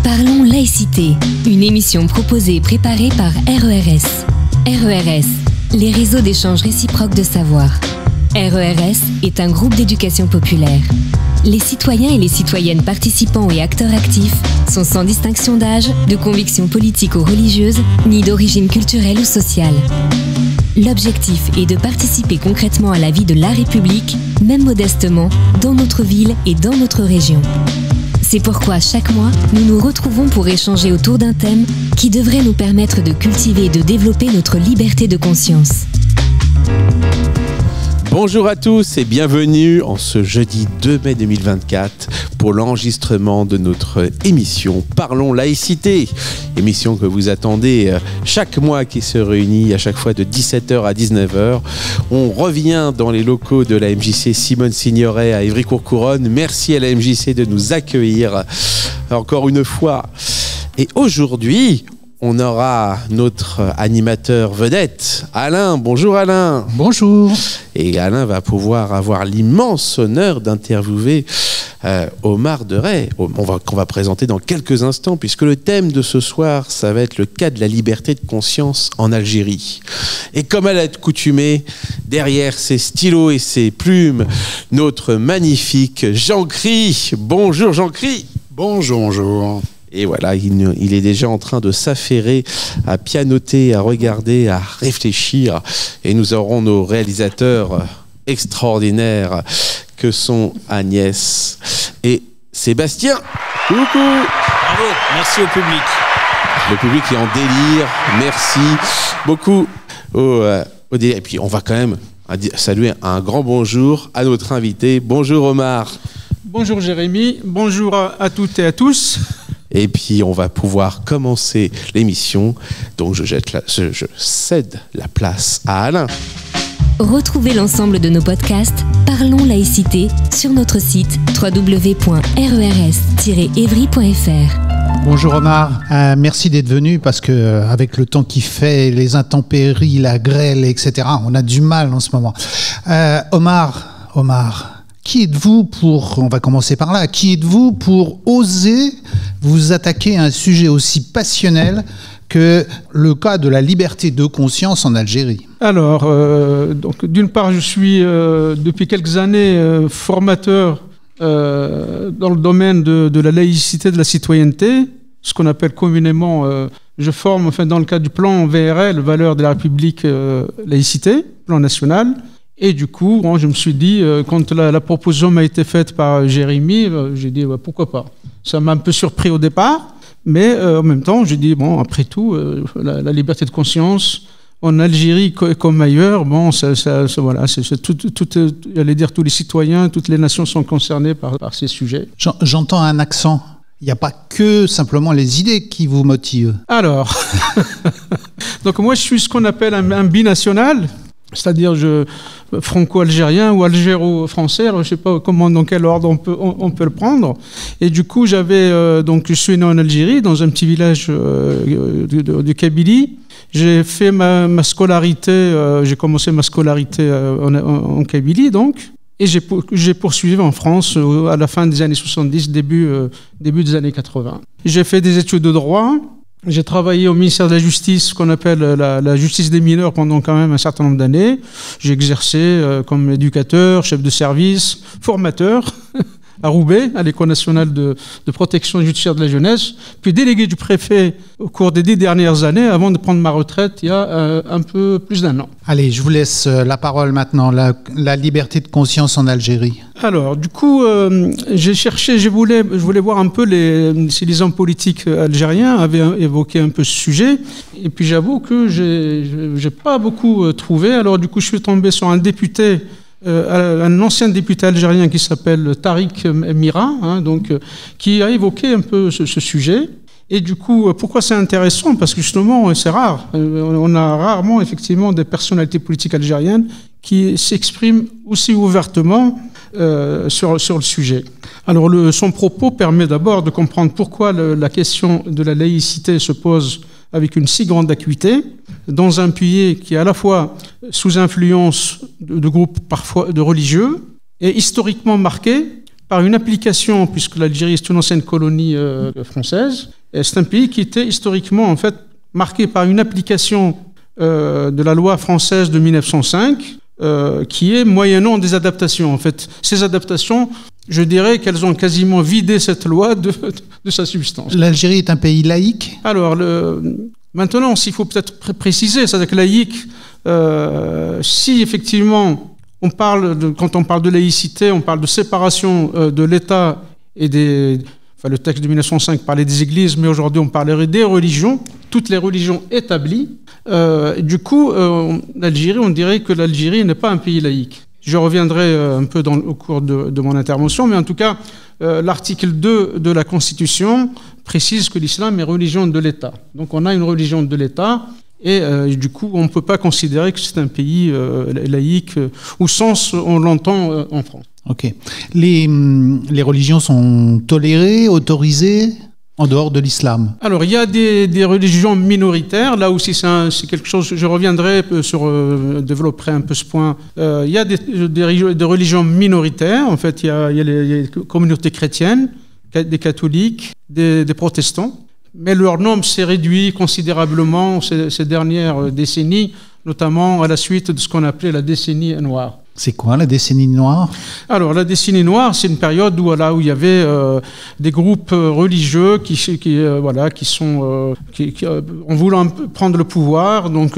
Parlons laïcité, une émission proposée et préparée par RERS. RERS, les réseaux d'échange réciproque de savoir. RERS est un groupe d'éducation populaire. Les citoyens et les citoyennes participants et acteurs actifs sont sans distinction d'âge, de conviction politique ou religieuse, ni d'origine culturelle ou sociale. L'objectif est de participer concrètement à la vie de la République, même modestement, dans notre ville et dans notre région. C'est pourquoi chaque mois, nous nous retrouvons pour échanger autour d'un thème qui devrait nous permettre de cultiver et de développer notre liberté de conscience. Bonjour à tous et bienvenue en ce jeudi 2 mai 2024 pour l'enregistrement de notre émission Parlons laïcité. Émission que vous attendez chaque mois qui se réunit à chaque fois de 17h à 19h. On revient dans les locaux de la MJC Simone Signoret à Évry-Courcouronnes. Merci à la MJC de nous accueillir encore une fois. Et aujourd'hui, on aura notre animateur vedette, Alain. Bonjour Alain. Bonjour. Et Alain va pouvoir avoir l'immense honneur d'interviewer Omar Deray, qu'on va présenter dans quelques instants, puisque le thème de ce soir, ça va être le cas de la liberté de conscience en Algérie. Et comme à l'accoutumée, derrière ses stylos et ses plumes, notre magnifique Jean-Cry. Bonjour Jean-Cry. Bonjour. Et voilà, il est déjà en train de s'affairer à pianoter, à regarder, à réfléchir. Et nous aurons nos réalisateurs extraordinaires que sont Agnès et Sébastien. Coucou. Bravo, merci au public. Le public est en délire. Merci beaucoup au délire. Et puis on va quand même saluer un grand bonjour à notre invité. Bonjour Omar. Bonjour Jérémy, bonjour à toutes et à tous. Et puis, on va pouvoir commencer l'émission. Donc, je cède la place à Alain. Retrouvez l'ensemble de nos podcasts Parlons laïcité sur notre site www.rers-evry.fr. Bonjour Omar, merci d'être venu parce que avec le temps qu'il fait, les intempéries, la grêle, etc., on a du mal en ce moment. Omar. Qui êtes-vous on va commencer par là, qui êtes-vous pour oser vous attaquer à un sujet aussi passionnel que le cas de la liberté de conscience en Algérie? Alors, donc, d'une part, je suis depuis quelques années formateur dans le domaine de la laïcité, de la citoyenneté, ce qu'on appelle communément, je forme dans le cadre du plan VRL, Valeurs de la République laïcité, plan national. Et du coup, je me suis dit, quand la proposition m'a été faite par Jérémy, j'ai dit pourquoi pas. Ça m'a un peu surpris au départ, mais en même temps, j'ai dit, après tout, la liberté de conscience, en Algérie comme ailleurs, voilà, j'allais dire tous les citoyens, toutes les nations sont concernées par ces sujets. J'entends un accent. Il n'y a pas que simplement les idées qui vous motivent. Alors, donc moi, je suis ce qu'on appelle un binational. C'est-à-dire franco-algérien ou algéro-français, je ne sais pas dans quel ordre on peut le prendre. Et du coup, je suis né en Algérie, dans un petit village de Kabylie. J'ai fait ma scolarité, j'ai commencé ma scolarité en Kabylie, donc. Et j'ai poursuivi en France à la fin des années 70, début des années 80. J'ai fait des études de droit. J'ai travaillé au ministère de la Justice, ce qu'on appelle la justice des mineurs, pendant quand même un certain nombre d'années. J'ai exercé comme éducateur, chef de service, formateur à Roubaix, à l'École nationale de protection judiciaire de la jeunesse, puis délégué du préfet au cours des 10 dernières années, avant de prendre ma retraite il y a un peu plus d'1 an. Allez, je vous laisse la parole maintenant, la liberté de conscience en Algérie. Alors, du coup, je voulais voir un peu si les hommes politiques algériens avaient évoqué un peu ce sujet, et puis j'avoue que j'ai pas beaucoup trouvé. Alors, du coup, je suis tombé sur un député, un ancien député algérien qui s'appelle Tariq Mira, qui a évoqué un peu ce sujet. Et du coup, pourquoi c'est intéressant? Parce que justement, c'est rare. On a rarement, effectivement, des personnalités politiques algériennes qui s'expriment aussi ouvertement sur le sujet. Alors, son propos permet d'abord de comprendre pourquoi la question de la laïcité se pose avec une si grande acuité dans un pays qui est à la fois sous influence de groupes parfois de religieux et historiquement marqué par une application, puisque l'Algérie est une ancienne colonie française, et c'est un pays qui était historiquement en fait marqué par une application de la loi française de 1905, qui est moyennant des adaptations. En fait, ces adaptations, je dirais qu'elles ont quasiment vidé cette loi de sa substance. L'Algérie est un pays laïque ? Alors, maintenant, s'il faut peut-être préciser, c'est-à-dire que laïque, si effectivement quand on parle de laïcité, on parle de séparation de l'État et le texte de 1905 parlait des églises, mais aujourd'hui on parlerait des religions, toutes les religions établies. Du coup, l'Algérie, on dirait que l'Algérie n'est pas un pays laïque. Je reviendrai un peu au cours de mon intervention, mais en tout cas, l'article 2 de la Constitution précise que l'islam est religion de l'État. Donc on a une religion de l'État, et du coup, on ne peut pas considérer que c'est un pays laïque, au sens où on l'entend en France. Ok. Les religions sont tolérées, autorisées en dehors de l'islam? Alors, il y a des religions minoritaires. Là aussi, c'est quelque chose, je reviendrai développerai un peu ce point. Il y a des religions minoritaires. En fait, il y a les communautés chrétiennes, des catholiques, des protestants. Mais leur nombre s'est réduit considérablement ces dernières décennies, notamment à la suite de ce qu'on appelait la décennie noire. C'est quoi la décennie noire? Alors la décennie noire, c'est une période où il y avait des groupes religieux qui en voulant prendre le pouvoir, donc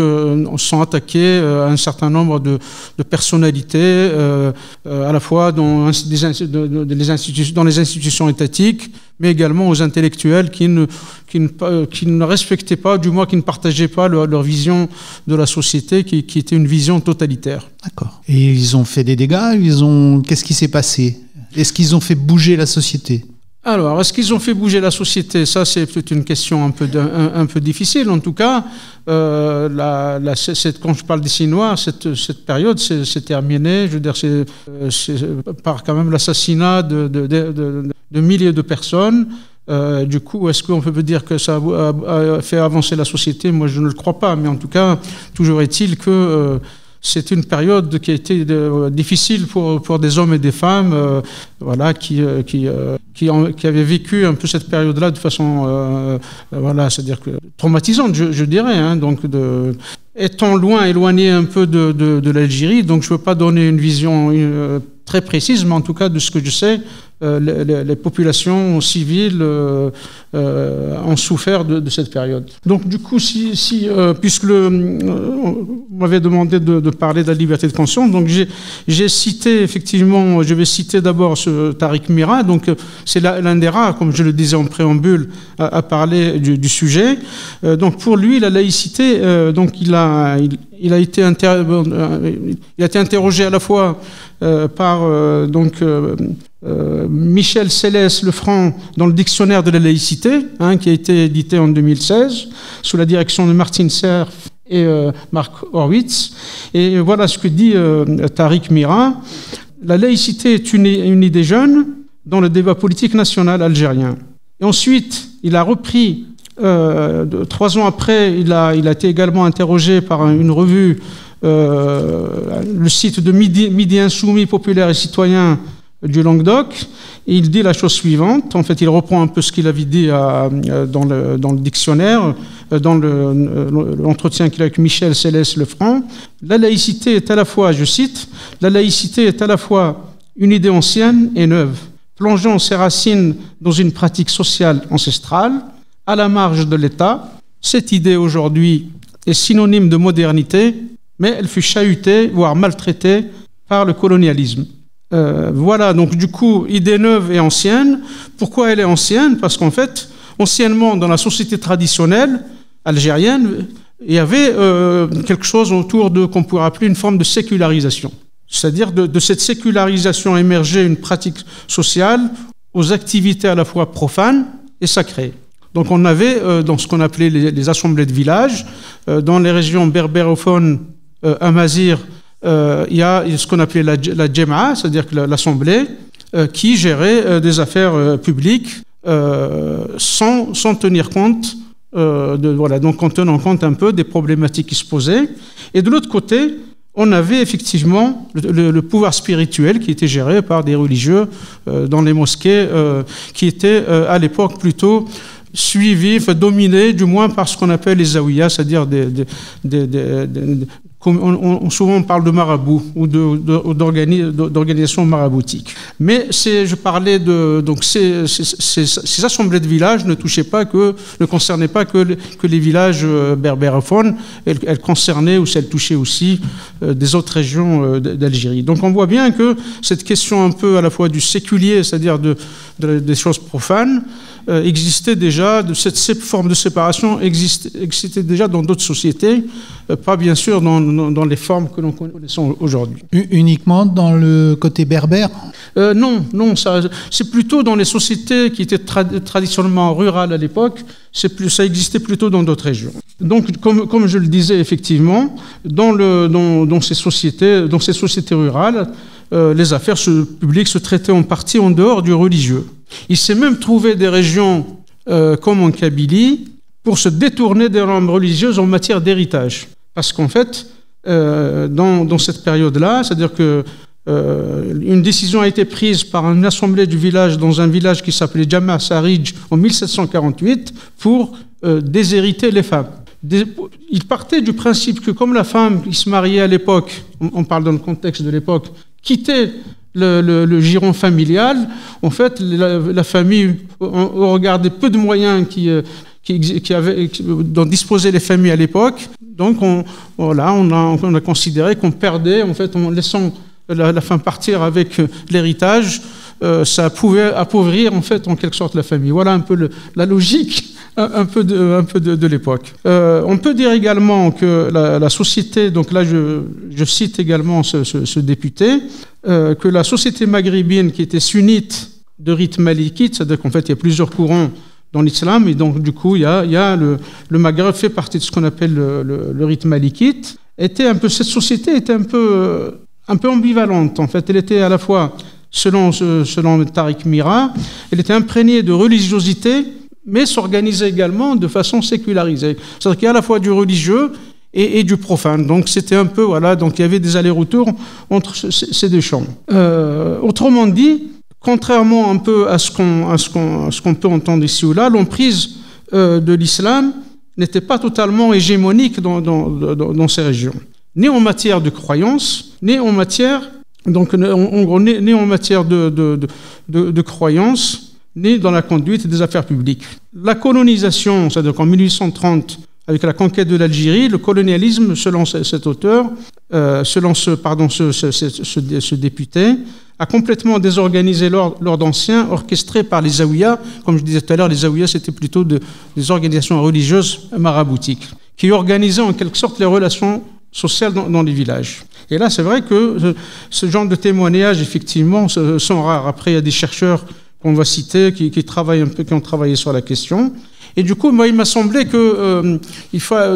sont attaqués à un certain nombre de personnalités, à la fois dans les institutions étatiques, mais également aux intellectuels qui ne respectaient pas, du moins qui ne partageaient pas leur vision de la société, qui était une vision totalitaire. D'accord. Et ils ont fait des dégâts? Qu'est-ce qui s'est passé? Est-ce qu'ils ont fait bouger la société? Alors, est-ce qu'ils ont fait bouger la société? Ça, c'est peut-être une question un peu difficile. En tout cas, quand je parle des Chinois, cette période s'est terminée. Je veux dire, c'est par quand même l'assassinat de milliers de personnes. Du coup, est-ce qu'on peut dire que ça a fait avancer la société? Moi, je ne le crois pas. Mais en tout cas, toujours est-il que c'est une période qui a été difficile pour des hommes et des femmes, qui avaient vécu un peu cette période-là de façon, c'est-à-dire que traumatisante, je dirais. Donc, étant éloigné un peu de l'Algérie, donc je ne peux pas donner une vision très précise, mais en tout cas de ce que je sais, les populations civiles ont souffert de cette période. Donc du coup, puisque vous m'avez demandé de parler de la liberté de conscience, donc j'ai cité effectivement, je vais citer d'abord ce Tariq Mira, donc c'est l'un des rares, comme je le disais en préambule, à parler du sujet. Donc pour lui, la laïcité, donc il a été interrogé à la fois par Michel Célès-Lefranc dans le dictionnaire de la laïcité, qui a été édité en 2016 sous la direction de Martin Cerf et Marc Horwitz. Et voilà ce que dit Tariq Mira. La laïcité est une idée jeune dans le débat politique national algérien. Et ensuite, il a repris 3 ans après, il a été également interrogé par une revue, le site de Midi Insoumis Populaire et Citoyen du Languedoc, et il dit la chose suivante. En fait, il reprend un peu ce qu'il avait dit dans le dictionnaire, dans l'entretien qu'il a avec Michel Célès-Lefranc. La laïcité est à la fois, je cite, la laïcité est à la fois une idée ancienne et neuve, plongeant ses racines dans une pratique sociale ancestrale, à la marge de l'État. Cette idée aujourd'hui est synonyme de modernité, mais elle fut chahutée, voire maltraitée par le colonialisme. Voilà, donc du coup, idée neuve et ancienne. Pourquoi elle est ancienne? Parce qu'en fait, anciennement, dans la société traditionnelle algérienne, il y avait quelque chose autour qu'on pourrait appeler une forme de sécularisation. C'est-à-dire de cette sécularisation émergeait une pratique sociale aux activités à la fois profanes et sacrées. Donc on avait dans ce qu'on appelait les assemblées de village, dans les régions berbérophones, amazighes, il y a ce qu'on appelait la Djem'a, c'est-à-dire que l'assemblée, qui gérait des affaires publiques sans tenir compte, donc en tenant compte un peu des problématiques qui se posaient. Et de l'autre côté, on avait effectivement le pouvoir spirituel qui était géré par des religieux dans les mosquées qui étaient à l'époque plutôt suivis, dominés du moins par ce qu'on appelle les zaouïas, c'est-à-dire souvent on parle de marabouts ou d'organisations maraboutiques. Mais je parlais donc ces assemblées de villages ne concernaient pas que les villages berbéraphones, elles concernaient ou elles touchaient aussi des autres régions d'Algérie. Donc on voit bien que cette question un peu à la fois du séculier, c'est-à-dire des choses profanes, existait déjà, cette forme de séparation existait déjà dans d'autres sociétés, pas bien sûr dans les formes que l'on connaît aujourd'hui. Uniquement dans le côté berbère ? Non, c'est plutôt dans les sociétés qui étaient traditionnellement rurales à l'époque, ça existait plutôt dans d'autres régions. Donc, comme je le disais effectivement, dans ces sociétés rurales, les affaires publiques se traitaient en partie en dehors du religieux. Il s'est même trouvé des régions comme en Kabylie pour se détourner des normes religieuses en matière d'héritage. Parce qu'en fait, dans cette période-là, c'est-à-dire que une décision a été prise par une assemblée du village dans un village qui s'appelait Djama Sarij en 1748 pour déshériter les femmes. Il partait du principe que comme la femme qui se mariait à l'époque, on parle dans le contexte de l'époque, quittait le giron familial, en fait, la famille, on regardait peu de moyens dont disposaient les familles à l'époque. Donc, on a considéré qu'on perdait, en fait, en laissant la femme partir avec l'héritage, ça pouvait appauvrir, en fait, en quelque sorte, la famille. Voilà un peu la logique un peu de l'époque. On peut dire également que la société, donc là je cite également ce député, que la société maghrébine qui était sunnite de rite malikite, c'est-à-dire qu'en fait il y a plusieurs courants dans l'islam, et donc du coup il y a le Maghreb fait partie de ce qu'on appelle le rite malikite, cette société était un peu ambivalente en fait. Elle était à la fois, selon Tariq Mira, elle était imprégnée de religiosité, mais s'organisait également de façon sécularisée. C'est-à-dire qu'il y a à la fois du religieux et du profane. Donc c'était un peu, donc il y avait des allers-retours entre ces deux champs. Autrement dit, contrairement un peu à ce qu'on peut entendre ici ou là, l'emprise de l'islam n'était pas totalement hégémonique dans ces régions. Ni en matière de croyance, ni en matière, ni en matière de croyance, ni dans la conduite des affaires publiques. La colonisation, c'est-à-dire qu'en 1830, avec la conquête de l'Algérie, le colonialisme, selon cet auteur, selon ce député, a complètement désorganisé l'ordre ancien, orchestré par les zaouïas. Comme je disais tout à l'heure, les zaouïas, c'était plutôt des organisations religieuses maraboutiques, qui organisaient en quelque sorte les relations sociales dans les villages. Et là, c'est vrai que ce genre de témoignages, effectivement, sont rares. Après, il y a des chercheurs qu'on va citer, qui ont travaillé sur la question. Et du coup, moi, il m'a semblé que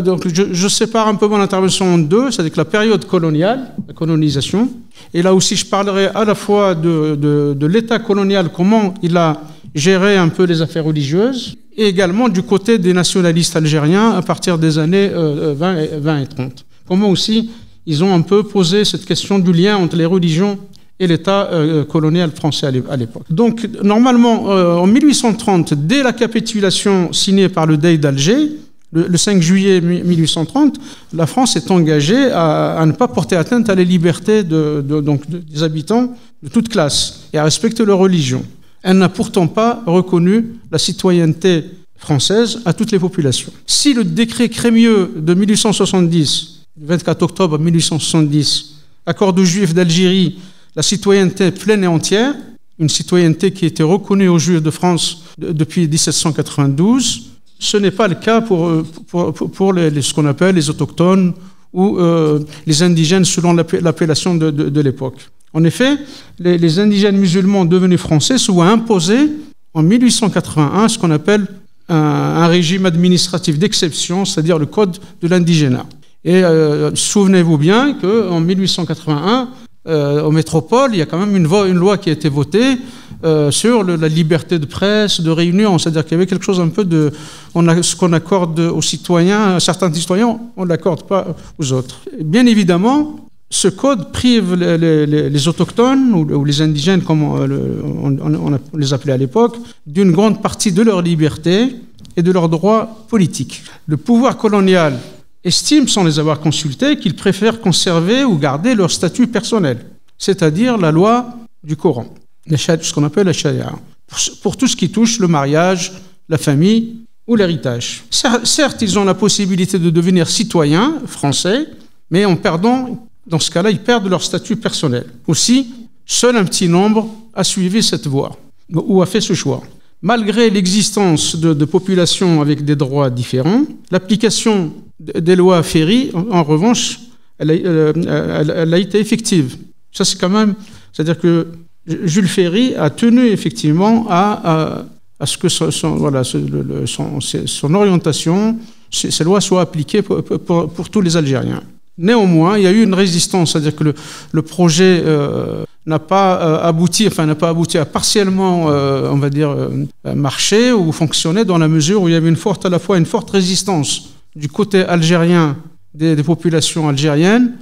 donc je sépare un peu mon intervention en deux, c'est-à-dire que la période coloniale, la colonisation, et là aussi je parlerai à la fois de l'État colonial, comment il a géré un peu les affaires religieuses, et également du côté des nationalistes algériens à partir des années 20 et 30. Comment aussi ils ont un peu posé cette question du lien entre les religions et l'État colonial français à l'époque. Donc, normalement, en 1830, dès la capitulation signée par le Dey d'Alger, le 5 juillet 1830, la France est engagée à ne pas porter atteinte à la liberté des habitants de toute classe et à respecter leur religion. Elle n'a pourtant pas reconnu la citoyenneté française à toutes les populations. Si le décret Crémieux de 1870, le 24 octobre 1870, accorde aux Juifs d'Algérie la citoyenneté pleine et entière, une citoyenneté qui était reconnue aux Juifs de France depuis 1792. Ce n'est pas le cas pour ce qu'on appelle les autochtones ou les indigènes selon l'appellation de l'époque. En effet, les indigènes musulmans devenus français se voient imposer en 1881 ce qu'on appelle un régime administratif d'exception, c'est-à-dire le code de l'indigénat. Et souvenez-vous bien qu'en 1881, aux métropoles, il y a quand même une loi qui a été votée sur la liberté de presse, de réunion. C'est-à-dire qu'il y avait quelque chose un peu ce qu'on accorde aux citoyens, à certains citoyens, on ne l'accorde pas aux autres. Et bien évidemment, ce code prive les autochtones ou les indigènes, comme on les appelait à l'époque, d'une grande partie de leur liberté et de leurs droits politiques. Le pouvoir colonial estime, sans les avoir consultés, qu'ils préfèrent conserver ou garder leur statut personnel, c'est-à-dire la loi du Coran, ce qu'on appelle la charia, pour tout ce qui touche le mariage, la famille ou l'héritage. Certes, ils ont la possibilité de devenir citoyens français, mais en perdant, dans ce cas-là, ils perdent leur statut personnel. Aussi, seul un petit nombre a suivi cette voie ou a fait ce choix. Malgré l'existence de populations avec des droits différents, l'application des lois Ferry, en revanche, elle a été effective. Ça, c'est quand même... C'est-à-dire que Jules Ferry a tenu effectivement à ce que son orientation, ces lois soient appliquées pour tous les Algériens. Néanmoins, il y a eu une résistance, c'est-à-dire que le projet n'a pas abouti à partiellement, on va dire, marcher ou fonctionner dans la mesure où il y avait à la fois une forte résistance du côté algérien des populations algériennes,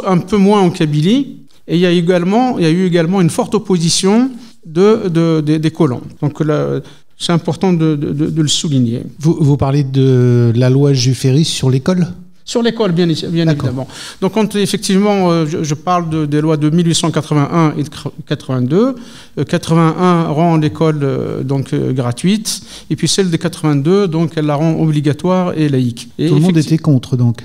un peu moins en Kabylie, et il y a eu également une forte opposition des colons. Donc là, c'est important de le souligner. Vous parlez de la loi Jules Ferry sur l'école ? Sur l'école, bien évidemment. Donc, quand effectivement, je parle des lois de 1881 et de 82, 81 rend l'école gratuite, et puis celle de 82, donc elle la rend obligatoire et laïque. Et tout le monde était contre, donc.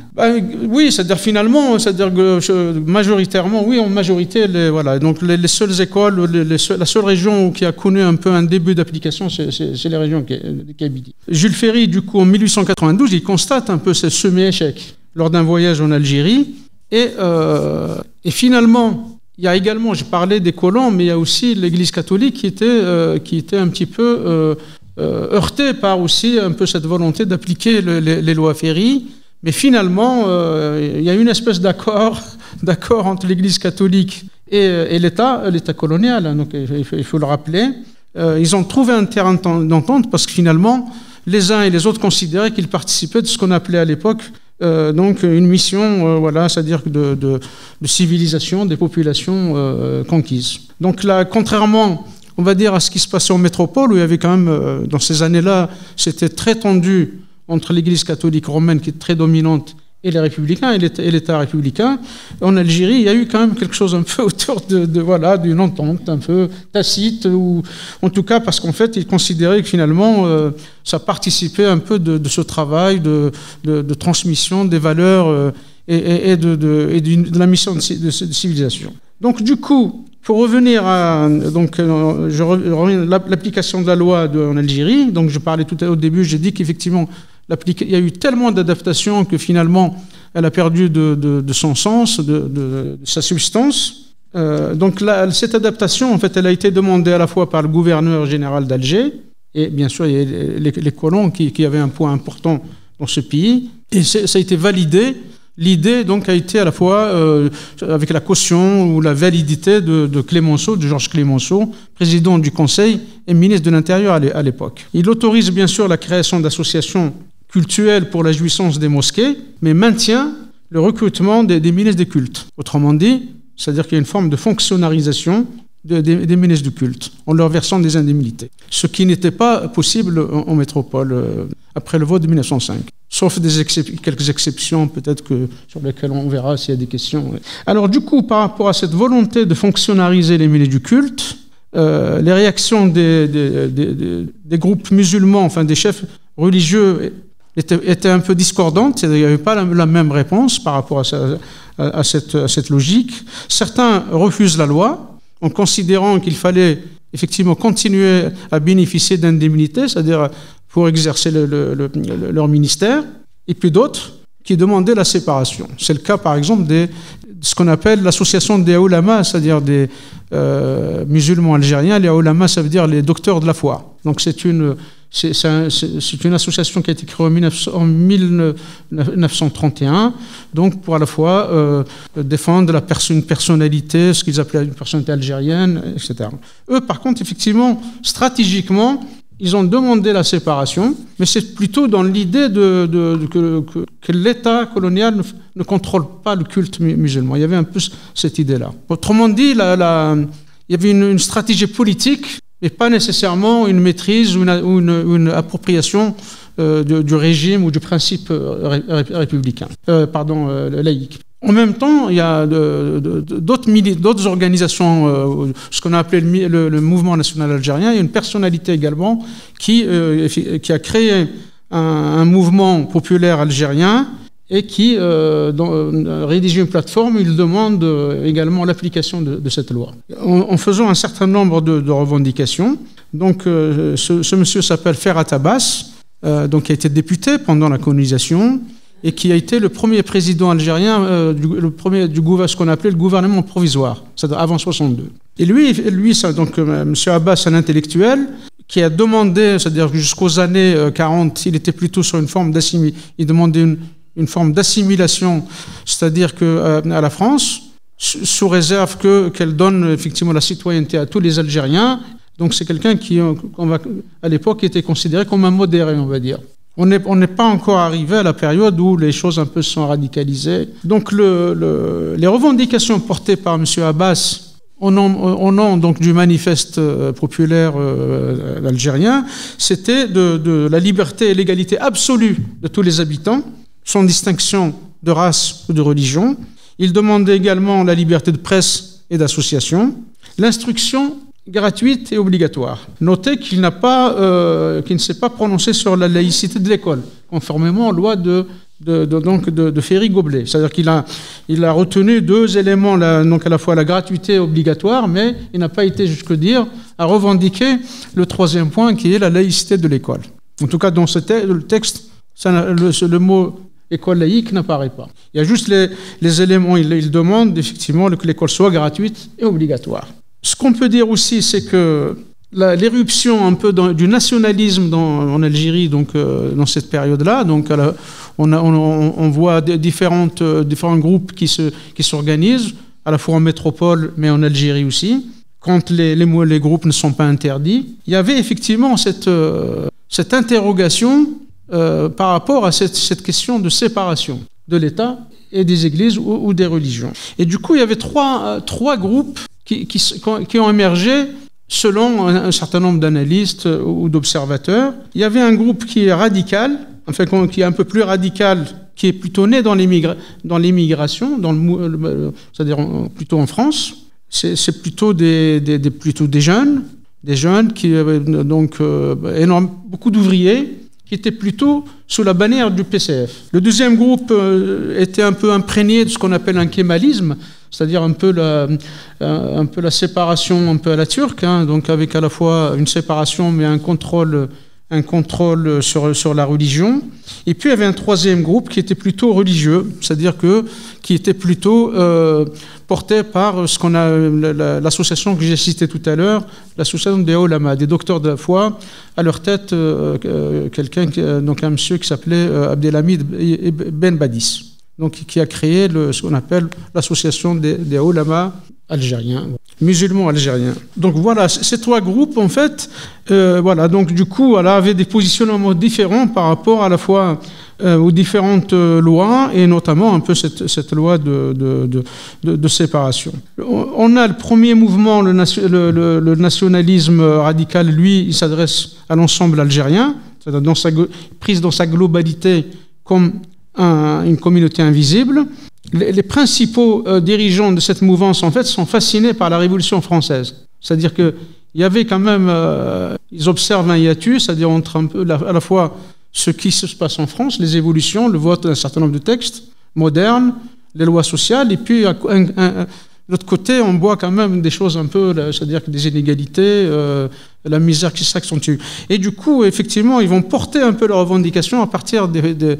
Oui, c'est-à-dire finalement, que majoritairement, oui, en majorité, donc les seules écoles, la seule région qui a connu un peu un début d'application, c'est les régions de Kabylie. Jules Ferry, du coup, en 1892, il constate un peu ce semi-échec lors d'un voyage en Algérie. Et finalement, il y a également, j'ai parlé des colons, mais il y a aussi l'Église catholique qui était un petit peu heurtée par aussi un peu cette volonté d'appliquer les lois Ferry. Mais finalement, il y a une espèce d'accord entre l'Église catholique et l'État colonial. Donc, il faut le rappeler. Ils ont trouvé un terrain d'entente parce que finalement, les uns et les autres considéraient qu'ils participaient de ce qu'on appelait à l'époque une mission, c'est-à-dire de civilisation des populations conquises. Donc là, contrairement, on va dire, à ce qui se passait en métropole, où il y avait quand même, dans ces années-là, c'était très tendu entre l'Église catholique romaine, qui est très dominante, et les républicains, et l'État républicain. En Algérie, il y a eu quand même quelque chose un peu autour d'une entente un peu tacite, ou en tout cas parce qu'en fait, ils considéraient que finalement, ça participait un peu de ce travail de transmission des valeurs et de la mission de civilisation. Donc du coup, pour revenir à l'application de la loi en Algérie, donc je parlais tout au début, j'ai dit qu'effectivement, il y a eu tellement d'adaptations que finalement, elle a perdu de son sens, de sa substance. Donc là, cette adaptation, en fait, elle a été demandée à la fois par le gouverneur général d'Alger, et bien sûr, il y a les colons qui avaient un poids important dans ce pays, et ça a été validé. L'idée, donc, a été à la fois avec la caution ou la validité de Clémenceau, de Georges Clémenceau, président du Conseil et ministre de l'Intérieur à l'époque. Il autorise bien sûr la création d'associations cultuelles pour la jouissance des mosquées, mais maintient le recrutement des ministres des cultes. Autrement dit, c'est-à-dire qu'il y a une forme de fonctionnalisation des ministres du culte, en leur versant des indemnités. Ce qui n'était pas possible en métropole après le vote de 1905. Sauf quelques exceptions, peut-être sur lesquelles on verra s'il y a des questions. Alors du coup, par rapport à cette volonté de fonctionnariser les ministres du culte, les réactions des groupes musulmans, enfin des chefs religieux, étaient un peu discordantes. Il n'y avait pas la même réponse par rapport à cette logique. Certains refusent la loi en considérant qu'il fallait effectivement continuer à bénéficier d'indemnités, c'est-à-dire pour exercer leur ministère, et puis d'autres qui demandaient la séparation. C'est le cas, par exemple, de ce qu'on appelle l'association des Aoulamas, c'est-à-dire des musulmans algériens. Les Aoulamas, ça veut dire les docteurs de la foi. Donc c'est une association qui a été créée en 1931, donc pour à la fois défendre une personnalité, ce qu'ils appelaient une personnalité algérienne, etc. Eux, par contre, effectivement, stratégiquement, ils ont demandé la séparation, mais c'est plutôt dans l'idée que l'État colonial ne contrôle pas le culte musulman. Il y avait un peu cette idée-là. Autrement dit, il y avait une stratégie politique, mais pas nécessairement une maîtrise ou une appropriation du régime ou du principe républicain, laïque. En même temps, il y a d'autres organisations, ce qu'on a appelé le mouvement national algérien. Il y a une personnalité également qui a créé un mouvement populaire algérien et qui rédige une plateforme. Il demande également l'application de cette loi. En faisant un certain nombre de revendications. Donc, ce monsieur s'appelle Ferhat Abbas, donc qui a été député pendant la colonisation, et qui a été le premier président algérien, ce qu'on appelait le gouvernement provisoire, c'est-à-dire avant 62. Et lui M. Abbas, un intellectuel, qui a demandé, c'est-à-dire jusqu'aux années 40, il était plutôt sur une forme d'assimilation, il demandait une forme d'assimilation, c'est-à-dire à la France, sous réserve qu'elle donne effectivement la citoyenneté à tous les Algériens. Donc c'est quelqu'un qui, à l'époque, était considéré comme un modéré, on va dire. On n'est pas encore arrivé à la période où les choses un peu sont radicalisées. Donc les revendications portées par M. Abbas au nom donc du manifeste populaire algérien, c'était de la liberté et l'égalité absolue de tous les habitants, sans distinction de race ou de religion. Il demandait également la liberté de presse et d'association, l'instruction gratuite et obligatoire. Notez qu'il ne s'est pas prononcé sur la laïcité de l'école, conformément aux lois de Ferry-Goblet. C'est-à-dire qu'il a retenu deux éléments, donc à la fois la gratuité obligatoire, mais il n'a pas été jusque dire à revendiquer le troisième point qui est la laïcité de l'école. En tout cas, dans le texte, le mot école laïque n'apparaît pas. Il y a juste les éléments, il demande effectivement que l'école soit gratuite et obligatoire. Ce qu'on peut dire aussi, c'est que l'éruption un peu du nationalisme en Algérie, donc dans cette période-là, donc on voit différents groupes qui s'organisent, à la fois en métropole, mais en Algérie aussi, quand les groupes ne sont pas interdits. Il y avait effectivement cette interrogation par rapport à cette question de séparation de l'État et des églises ou des religions. Et du coup, il y avait trois groupes qui ont émergé selon un certain nombre d'analystes ou d'observateurs. Il y avait un groupe qui est radical, enfin qui est un peu plus radical, qui est plutôt né dans l'immigration, c'est-à-dire plutôt en France. C'est plutôt des jeunes qui avaient donc beaucoup d'ouvriers, qui étaient plutôt sous la bannière du PCF. Le deuxième groupe était un peu imprégné de ce qu'on appelle un kémalisme, c'est-à-dire un peu la séparation un peu à la turque, donc avec à la fois une séparation mais un contrôle sur la religion. Et puis il y avait un troisième groupe qui était plutôt religieux, c'est-à-dire qui était plutôt porté par ce qu'on a l'association que j'ai citée tout à l'heure, l'association des ulama, des docteurs de la foi, à leur tête un monsieur qui s'appelait Abdelhamid Ben Badis. Donc, qui a créé ce qu'on appelle l'association des ulama algériens, musulmans algériens. Donc voilà, ces trois groupes, en fait, donc du coup, avaient des positionnements différents par rapport à la fois aux différentes lois, et notamment un peu cette loi de séparation. On a le premier mouvement, le nationalisme radical, lui, il s'adresse à l'ensemble algérien, c'est-à-dire prise dans sa globalité comme une communauté invisible. Les principaux dirigeants de cette mouvance, en fait, sont fascinés par la Révolution française. C'est-à-dire qu'il y avait quand même, ils observent un hiatus, c'est-à-dire entre à la fois ce qui se passe en France, les évolutions, le vote d'un certain nombre de textes modernes, les lois sociales, et puis de l'autre côté, on voit quand même des choses un peu, c'est-à-dire que des inégalités, la misère qui s'accentue. Et du coup, effectivement, ils vont porter un peu leurs revendications à partir des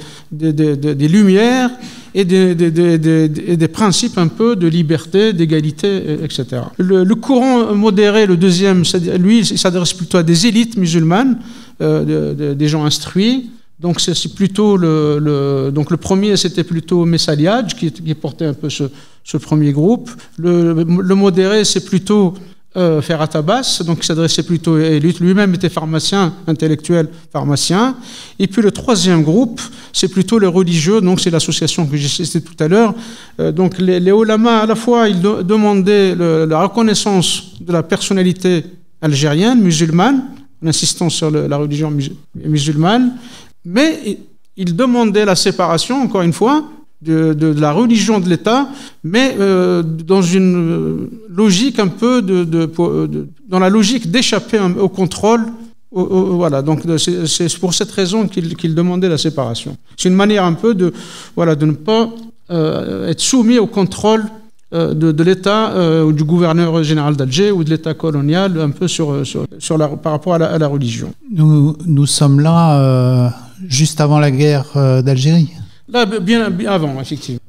lumières et des principes un peu de liberté, d'égalité, etc. Le courant modéré, le deuxième, lui, il s'adresse plutôt à des élites musulmanes, des gens instruits. Donc c'est plutôt donc le premier, c'était plutôt Messaliadj qui portait un peu ce premier groupe. Le modéré, c'est plutôt Ferhat Abbas, donc il s'adressait plutôt, et lui-même était pharmacien, intellectuel, pharmacien. Et puis le troisième groupe, c'est plutôt les religieux, donc c'est l'association que j'ai citée tout à l'heure. Donc les ulama, à la fois, ils demandaient la reconnaissance de la personnalité algérienne, musulmane, en insistant sur la religion musulmane, mais ils demandaient la séparation, encore une fois, de la religion de l'État, mais dans une logique un peu dans la logique d'échapper au contrôle. Voilà, donc c'est pour cette raison qu'ils demandaient la séparation. C'est une manière un peu de ne pas être soumis au contrôle de l'État ou du gouverneur général d'Alger ou de l'État colonial, un peu par rapport à la religion. Nous sommes là juste avant la guerre d'Algérie. Là, bien avant, effectivement.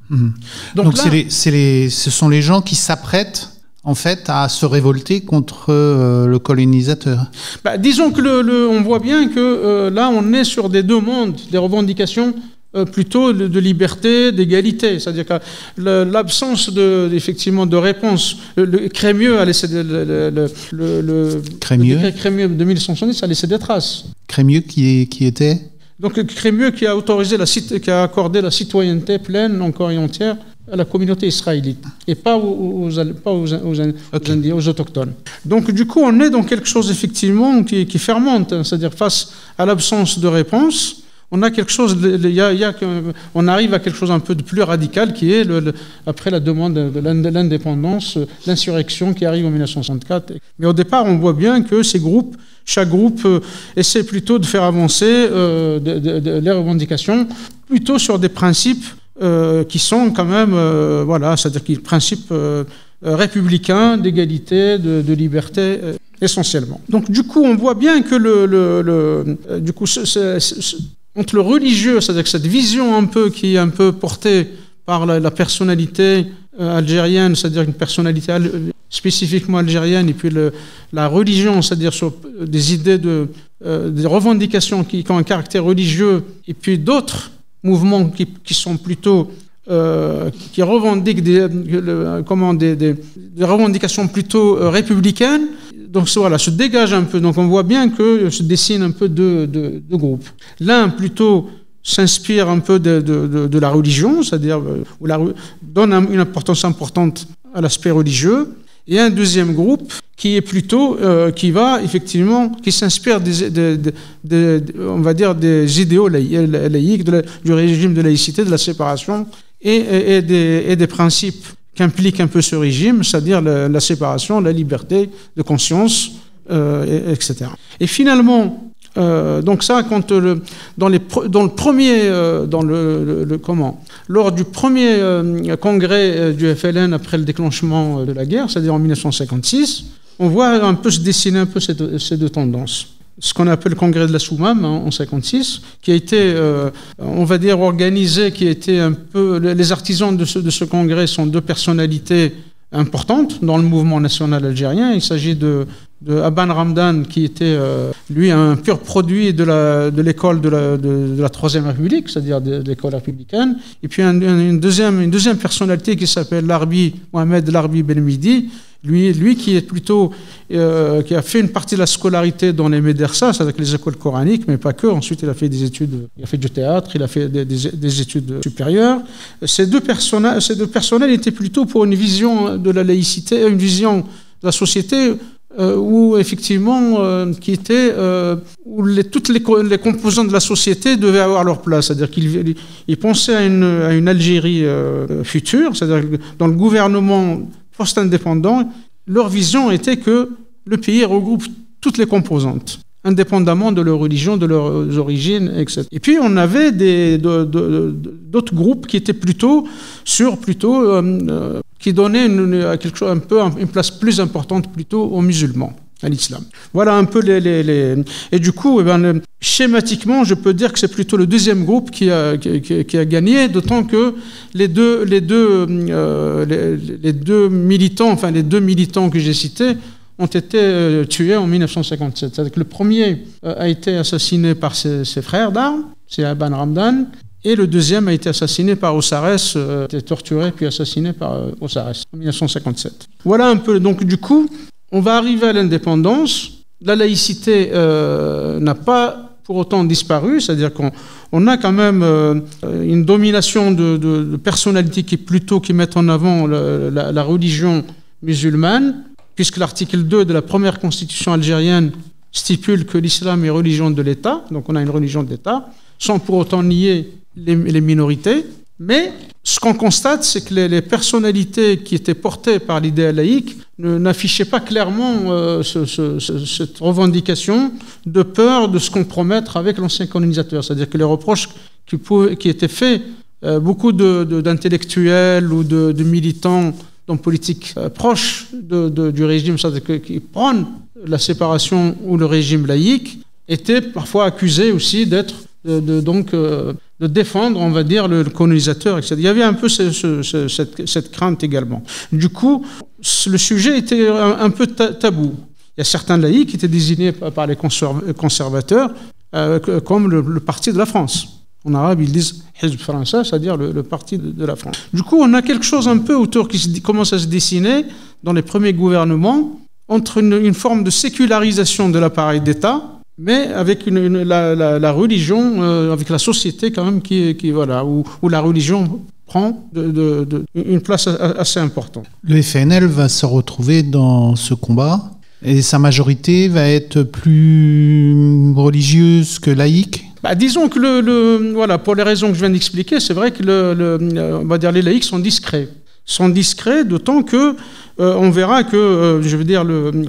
Donc là, ce sont les gens qui s'apprêtent, en fait, à se révolter contre le colonisateur. Disons que on voit bien que là, on est sur des demandes, des revendications plutôt de liberté, d'égalité. C'est-à-dire que l'absence effectivement de réponse. Le Crémieux a laissé Crémieux de 1170 a laissé des traces. Crémieux qui était donc Crémieux qui a accordé la citoyenneté pleine, encore et entière, à la communauté israélite, et pas aux Indiens, aux autochtones. Donc du coup, on est dans quelque chose effectivement qui fermente, hein, c'est-à-dire face à l'absence de réponse, on a quelque chose, on arrive à quelque chose un peu de plus radical qui est après la demande de l'indépendance, l'insurrection qui arrive en 1964. Mais au départ, on voit bien que chaque groupe essaie plutôt de faire avancer les revendications plutôt sur des principes qui sont quand même, c'est-à-dire des principes républicains, d'égalité, de liberté, essentiellement. Donc du coup, on voit bien que entre le religieux, c'est-à-dire que cette vision un peu qui est un peu portée par la personnalité algérienne, c'est-à-dire une personnalité spécifiquement algérienne, et puis la religion, c'est-à-dire sur des idées des revendications qui ont un caractère religieux, et puis d'autres mouvements qui sont plutôt qui revendiquent des revendications plutôt républicaines. Donc voilà, se dégage un peu. Donc on voit bien que se dessine un peu deux groupes. L'un plutôt s'inspire un peu de la religion, c'est-à-dire donne une importance importante à l'aspect religieux, et un deuxième groupe qui est plutôt qui s'inspire on va dire des idéaux laïques, du régime de laïcité, de la séparation et des principes qu'implique un peu ce régime, c'est-à-dire la séparation, la liberté de conscience, etc. Et finalement, donc ça, lors du premier congrès du FLN après le déclenchement de la guerre, c'est-à-dire en 1956, on voit un peu se dessiner un peu ces deux tendances. Ce qu'on appelle le congrès de la Soumam en 1956, qui a été, on va dire, organisé, qui a été un peu... Les artisans de ce congrès sont deux personnalités importantes dans le mouvement national algérien. Il s'agit de Aban Ramdan, qui était, lui, un pur produit de l'école de la Troisième République, c'est-à-dire de l'école républicaine. Et puis une deuxième personnalité qui s'appelle Mohamed Larbi Belmidi, lui qui est plutôt qui a fait une partie de la scolarité dans les médersas, c'est-à-dire les écoles coraniques, mais pas que. Ensuite, il a fait des études, il a fait du théâtre, il a fait des études supérieures. Ces deux personnels étaient plutôt pour une vision de la laïcité, une vision de la société où effectivement où toutes les composants de la société devaient avoir leur place, c'est-à-dire qu'ils pensaient à une Algérie future, c'est-à-dire dans le gouvernement post-indépendant, leur vision était que le pays regroupe toutes les composantes, indépendamment de leur religion, de leurs origines, etc. Et puis on avait d'autres groupes qui étaient qui donnaient une place plus importante plutôt aux musulmans, à l'islam. Voilà un peu et du coup, schématiquement, je peux dire que c'est plutôt le deuxième groupe qui a gagné, d'autant que les deux militants que j'ai cités ont été tués en 1957. C'est-à-dire que le premier a été assassiné par ses frères d'armes, c'est Aban Ramdan, et le deuxième a été assassiné par Ossares, a été torturé puis assassiné par Ossares en 1957. Voilà un peu. Donc du coup, on va arriver à l'indépendance. La laïcité n'a pas pour autant disparu, c'est-à-dire qu'on a quand même une domination de personnalités qui mettent en avant la religion musulmane, puisque l'article 2 de la première constitution algérienne stipule que l'islam est religion de l'État, donc on a une religion d'État, sans pour autant nier les minorités. Mais ce qu'on constate, c'est que les personnalités qui étaient portées par l'idéal laïque n'affichaient pas clairement cette revendication de peur de se compromettre avec l'ancien colonisateur. C'est-à-dire que les reproches qui étaient faits, beaucoup d'intellectuels ou de militants d'hommes politiques proches du régime, c'est-à-dire qui prônent la séparation ou le régime laïque, étaient parfois accusés aussi de défendre, on va dire, le colonisateur, etc. Il y avait un peu cette crainte également. Du coup, le sujet était un peu tabou. Il y a certains laïcs qui étaient désignés par les conservateurs comme le parti de la France. En arabe, ils disent Hizb français, c'est-à-dire le parti de la France. Du coup, on a quelque chose un peu autour qui commence à se dessiner dans les premiers gouvernements entre une forme de sécularisation de l'appareil d'État, mais avec la religion, avec la société quand même, où la religion prend une place assez importante. Le FNL va se retrouver dans ce combat et sa majorité va être plus religieuse que laïque. Disons que pour les raisons que je viens d'expliquer, c'est vrai que on va dire les laïcs sont discrets. D'autant que on verra que,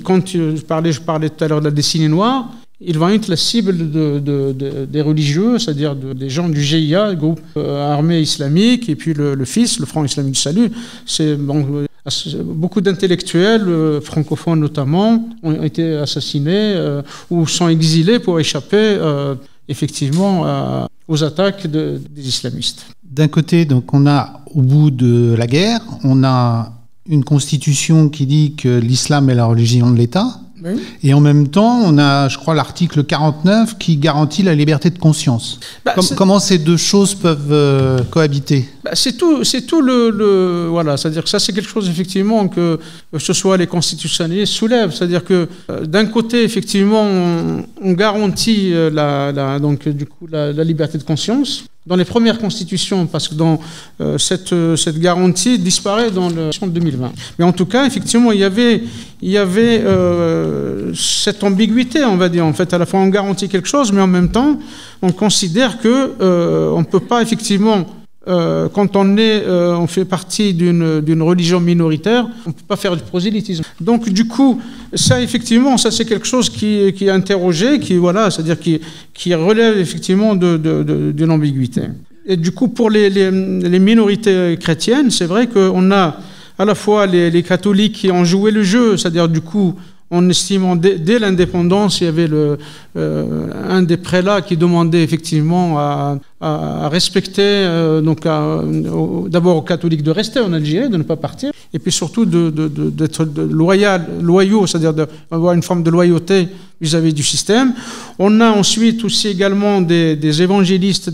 quand je parlais tout à l'heure de la décennie noire, ils vont être la cible des religieux, c'est-à-dire des gens du GIA, le groupe armé islamique, et puis le FIS, le Front islamique du salut. Beaucoup d'intellectuels, francophones notamment, ont été assassinés ou sont exilés pour échapper effectivement aux attaques des islamistes. D'un côté, donc, on a, au bout de la guerre, on a une constitution qui dit que l'islam est la religion de l'État. Oui. Et en même temps, on a, je crois, l'article 49 qui garantit la liberté de conscience. Comment ces deux choses peuvent cohabiter ? C'est tout voilà, c'est-à-dire que ça, c'est quelque chose effectivement que ce soit les constitutionnalistes soulèvent. C'est-à-dire que d'un côté, effectivement, on garantit donc du coup la liberté de conscience. Dans les premières constitutions, parce que cette garantie disparaît dans le 2020. Mais en tout cas, effectivement, il y avait cette ambiguïté, on va dire. En fait, à la fois, on garantit quelque chose, mais en même temps, on considère que on ne peut pas, effectivement, quand on fait partie d'une religion minoritaire, on ne peut pas faire du prosélytisme. Donc, du coup, ça, effectivement, ça c'est quelque chose qui est interrogé, c'est-à-dire qui relève effectivement d'une ambiguïté. Et du coup, pour les minorités chrétiennes, c'est vrai qu'on a à la fois les catholiques qui ont joué le jeu, c'est-à-dire du coup, en estimant dès l'indépendance, il y avait un des prélats qui demandait effectivement à respecter, d'abord aux catholiques de rester en Algérie, de ne pas partir, et puis surtout d'être loyaux, c'est-à-dire d'avoir une forme de loyauté vis-à-vis du système. On a ensuite aussi également des évangélistes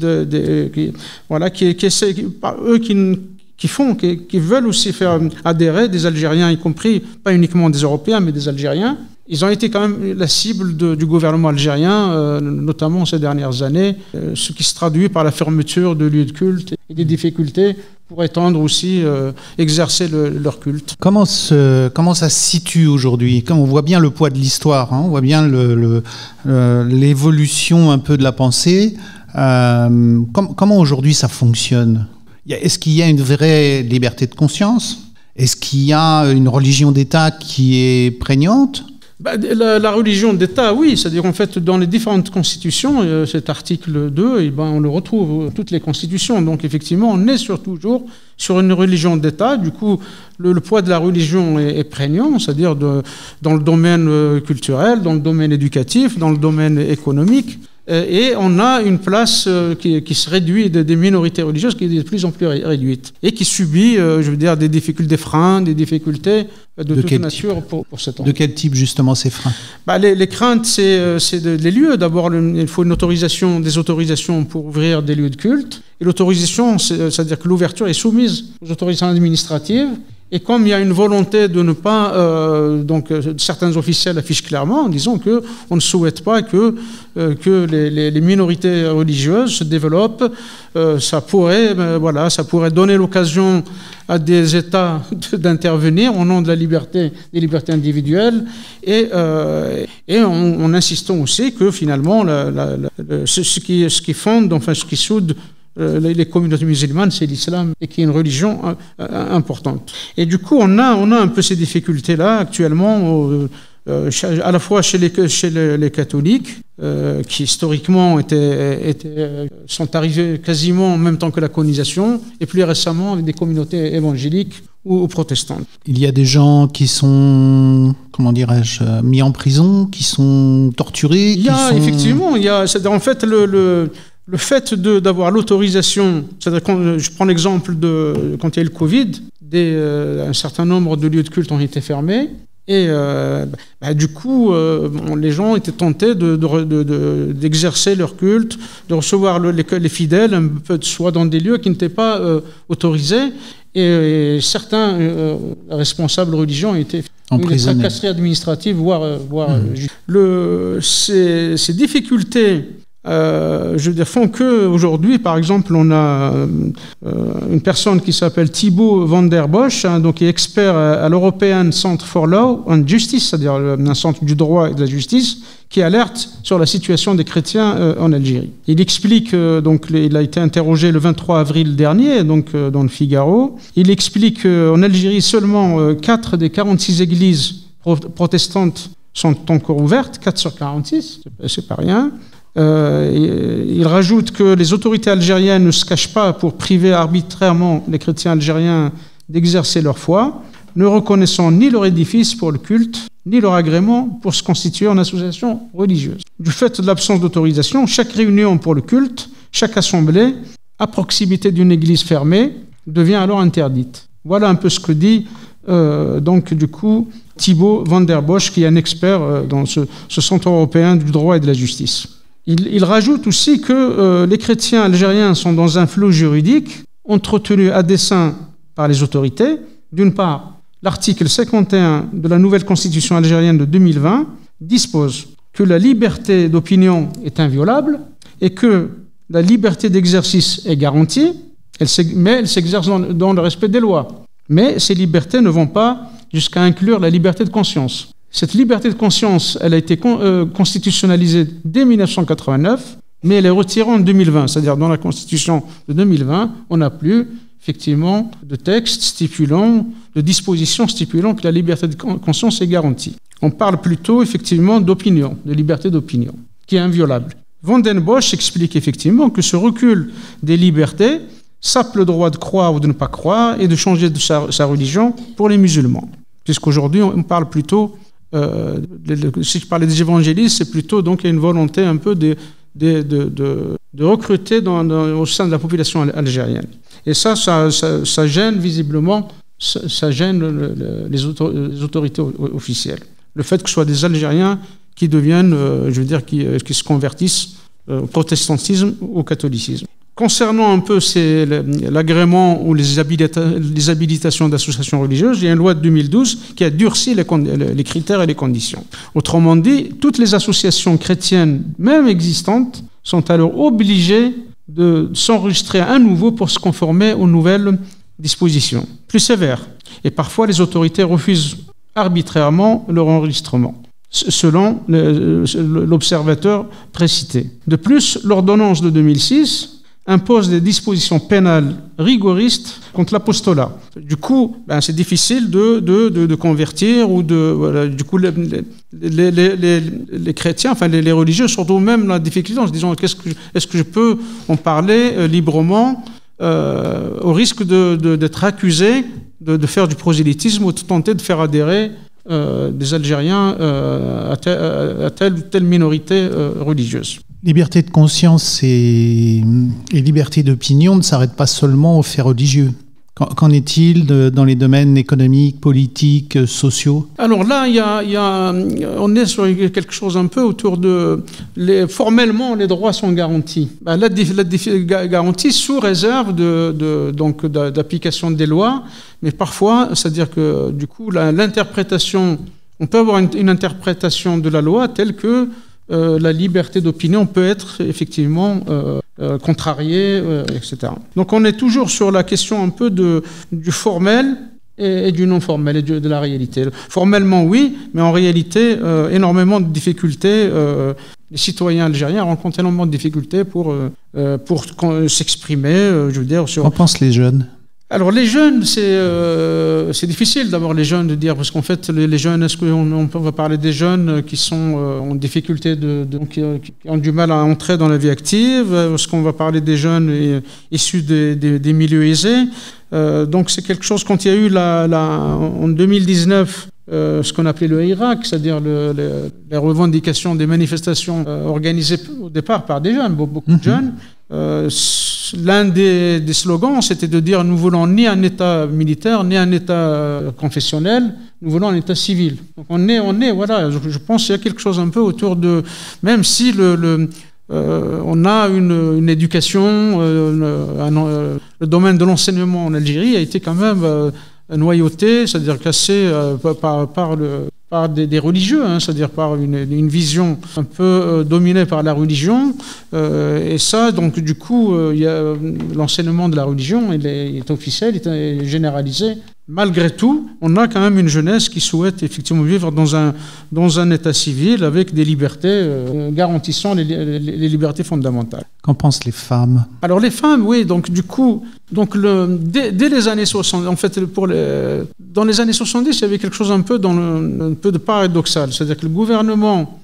qui veulent aussi faire adhérer des Algériens, y compris, pas uniquement des Européens, mais des Algériens. Ils ont été quand même la cible du gouvernement algérien, notamment ces dernières années, ce qui se traduit par la fermeture de lieux de culte et des difficultés pour étendre aussi, exercer leur culte. Comment ça se situe aujourd'hui ? On voit bien le poids de l'histoire, on voit bien l'évolution un peu de la pensée. Comment aujourd'hui ça fonctionne ? Est-ce qu'il y a une vraie liberté de conscience ? Est-ce qu'il y a une religion d'État qui est prégnante ? La religion d'État, oui. C'est-à-dire, en fait, dans les différentes constitutions, cet article 2, on le retrouve toutes les constitutions. Donc, effectivement, on est toujours sur une religion d'État. Du coup, le poids de la religion est prégnant, c'est-à-dire dans le domaine culturel, dans le domaine éducatif, dans le domaine économique. Et on a une place qui se réduit des minorités religieuses qui est de plus en plus réduite et qui subit, des difficultés, des freins, des difficultés de toute nature pour cet temps. De quel type justement ces freins ? Les craintes, c'est les lieux. D'abord, il faut des autorisations pour ouvrir des lieux de culte. Et l'autorisation, c'est-à-dire que l'ouverture est soumise aux autorisations administratives. Et comme il y a une volonté de ne pas, certains officiels affichent clairement en disant que on ne souhaite pas que les minorités religieuses se développent, ça pourrait donner l'occasion à des États d'intervenir au nom de la liberté, des libertés individuelles, et en insistant aussi que finalement ce qui fonde, enfin ce qui soude les communautés musulmanes, c'est l'islam, et qui est une religion importante. Et du coup, on a un peu ces difficultés-là actuellement, à la fois chez les catholiques, qui historiquement sont arrivés quasiment en même temps que la colonisation, et plus récemment avec des communautés évangéliques ou protestantes. Il y a des gens qui sont, comment dirais-je, mis en prison, qui sont torturés. Effectivement, c'est-à-dire en fait le fait d'avoir l'autorisation, c'est-à-dire quand je prends l'exemple de quand il y a eu le Covid, un certain nombre de lieux de culte ont été fermés, et du coup les gens étaient tentés d'exercer leur culte, de recevoir les fidèles un peu soit dans des lieux qui n'étaient pas autorisés, et certains responsables religieux ont été emprisonnés, tracasseries administratives, voire ces difficultés font qu'aujourd'hui, par exemple, on a une personne qui s'appelle Thibaut van der Bosch, donc qui est expert à l'European Center for Law and Justice, c'est-à-dire un centre du droit et de la justice, qui alerte sur la situation des chrétiens en Algérie. Il explique, il a été interrogé le 23 avril dernier, dans le Figaro. Il explique qu'en Algérie, seulement 4 des 46 églises protestantes sont encore ouvertes, 4 sur 46, c'est pas rien. Il rajoute que les autorités algériennes ne se cachent pas pour priver arbitrairement les chrétiens algériens d'exercer leur foi, ne reconnaissant ni leur édifice pour le culte, ni leur agrément pour se constituer en association religieuse. Du fait de l'absence d'autorisation, chaque réunion pour le culte, chaque assemblée, à proximité d'une église fermée, devient alors interdite. Voilà un peu ce que dit Thibaut van der Bosch, qui est un expert dans ce centre européen du droit et de la justice. Il rajoute aussi que les chrétiens algériens sont dans un flou juridique entretenu à dessein par les autorités. D'une part, l'article 51 de la nouvelle constitution algérienne de 2020 dispose que la liberté d'opinion est inviolable et que la liberté d'exercice est garantie, mais elle s'exerce dans le respect des lois. Mais ces libertés ne vont pas jusqu'à inclure la liberté de conscience. Cette liberté de conscience, elle a été constitutionnalisée dès 1989, mais elle est retirée en 2020. C'est-à-dire, dans la Constitution de 2020, on n'a plus, effectivement, de texte de dispositions stipulant que la liberté de conscience est garantie. On parle plutôt, effectivement, d'opinion, de liberté d'opinion, qui est inviolable. Van den Bosch explique effectivement que ce recul des libertés sape le droit de croire ou de ne pas croire et de changer de sa religion pour les musulmans. Puisqu'aujourd'hui, on parle plutôt... si je parlais des évangélistes, c'est plutôt donc une volonté un peu de recruter au sein de la population algérienne. Et ça gêne visiblement, ça gêne les autorités officielles. Le fait que ce soit des Algériens qui deviennent, qui se convertissent au protestantisme ou au catholicisme. Concernant un peu l'agrément ou les habilitations d'associations religieuses, il y a une loi de 2012 qui a durci les critères et les conditions. Autrement dit, toutes les associations chrétiennes, même existantes, sont alors obligées de s'enregistrer à nouveau pour se conformer aux nouvelles dispositions, plus sévères. Et parfois, les autorités refusent arbitrairement leur enregistrement, selon l'observateur précité. De plus, l'ordonnance de 2006 impose des dispositions pénales rigoristes contre l'apostolat. Du coup, c'est difficile de convertir ou du coup, les chrétiens, enfin les religieux, surtout même la difficulté en se disant est-ce que je peux en parler librement au risque d'être accusé de faire du prosélytisme ou de tenter de faire adhérer des Algériens à telle ou telle minorité religieuse. Liberté de conscience et liberté d'opinion ne s'arrêtent pas seulement aux faits religieux, Qu'en est-il dans les domaines économiques, politiques, sociaux? Alors là, on est sur quelque chose un peu autour de... formellement, les droits sont garantis. La garantie sous réserve d'application des lois, mais parfois, c'est-à-dire que du coup, l'interprétation... On peut avoir une interprétation de la loi telle que la liberté d'opinion peut être effectivement contrariée, etc. Donc on est toujours sur la question un peu du formel et du non formel et de la réalité. Formellement oui, mais en réalité énormément de difficultés. Les citoyens algériens rencontrent énormément de difficultés pour s'exprimer. Je veux dire sur. Qu'en pensent les jeunes? Alors les jeunes, c'est difficile d'abord les jeunes de dire, parce qu'en fait les jeunes, est-ce qu'on va parler des jeunes qui sont en difficulté, qui ont du mal à entrer dans la vie active, est-ce qu'on va parler des jeunes issus des milieux aisés? Donc c'est quelque chose, quand il y a eu en 2019 ce qu'on appelait le Irak, c'est-à-dire les revendications des manifestations organisées au départ par des jeunes, beaucoup de jeunes. L'un des slogans, c'était de dire nous voulons ni un État militaire, ni un État confessionnel, nous voulons un État civil. Donc voilà, je pense qu'il y a quelque chose un peu autour de, même si on a une éducation, le domaine de l'enseignement en Algérie a été quand même noyauté, c'est-à-dire cassé par des religieux, c'est-à-dire par une vision un peu dominée par la religion. Et ça, donc du coup, il y a l'enseignement de la religion, il est officiel, il est généralisé. Malgré tout, on a quand même une jeunesse qui souhaite effectivement vivre dans un État civil avec des libertés garantissant les libertés fondamentales. Qu'en pensent les femmes? Alors les femmes, oui, donc du coup, dès les années 60, en fait, dans les années 70, il y avait quelque chose un peu de paradoxal, c'est-à-dire que les gouvernements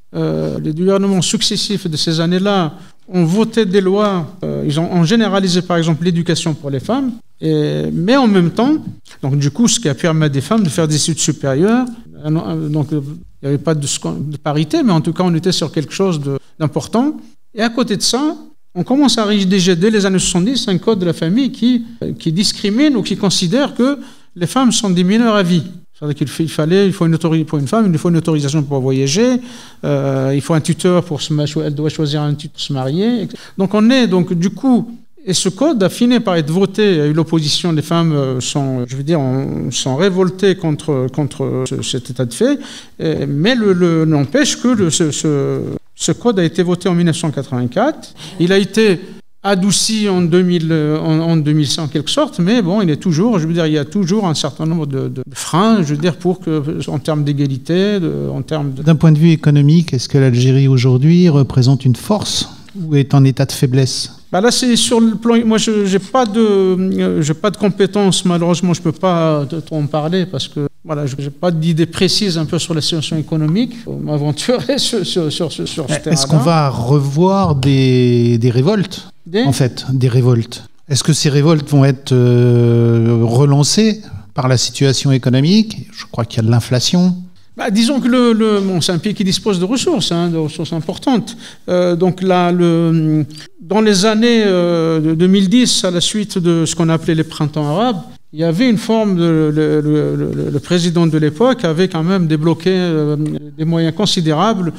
successifs de ces années-là ont voté des lois, ils ont généralisé par exemple l'éducation pour les femmes, mais en même temps, donc du coup, ce qui a permis à des femmes de faire des études supérieures, donc il n'y avait pas de parité, mais en tout cas, on était sur quelque chose d'important. Et à côté de ça, on commence à rédiger dès les années 70 un code de la famille qui discrimine ou qui considère que les femmes sont des mineurs à vie. C'est-à-dire pour une femme, il faut une autorisation pour voyager, il faut un tuteur elle doit choisir un tuteur pour se marier. Donc du coup, et ce code a fini par être voté. Il y a eu l'opposition, les femmes sont révoltées contre cet état de fait, mais n'empêche que ce code a été voté en 1984. Il a été adouci en 2000 en quelque sorte, mais bon, il y a toujours un certain nombre de freins, en termes d'égalité, D'un point de vue économique, est-ce que l'Algérie aujourd'hui représente une force ou est en état de faiblesse? Là, c'est sur le plan. Moi, j'ai pas de compétences. Malheureusement, je peux pas trop en parler parce que voilà, j'ai pas d'idée précise un peu sur la situation économique. Faut m'aventurer sur ce terrain-là. Est-ce qu'on va revoir des révoltes? En fait, des révoltes. Est-ce que ces révoltes vont être relancées par la situation économique? Je crois qu'il y a de l'inflation. Disons que c'est un pays qui dispose de ressources importantes. Donc là, dans les années 2010, à la suite de ce qu'on appelait les printemps arabes, il y avait une forme le président de l'époque avait quand même débloqué des moyens considérables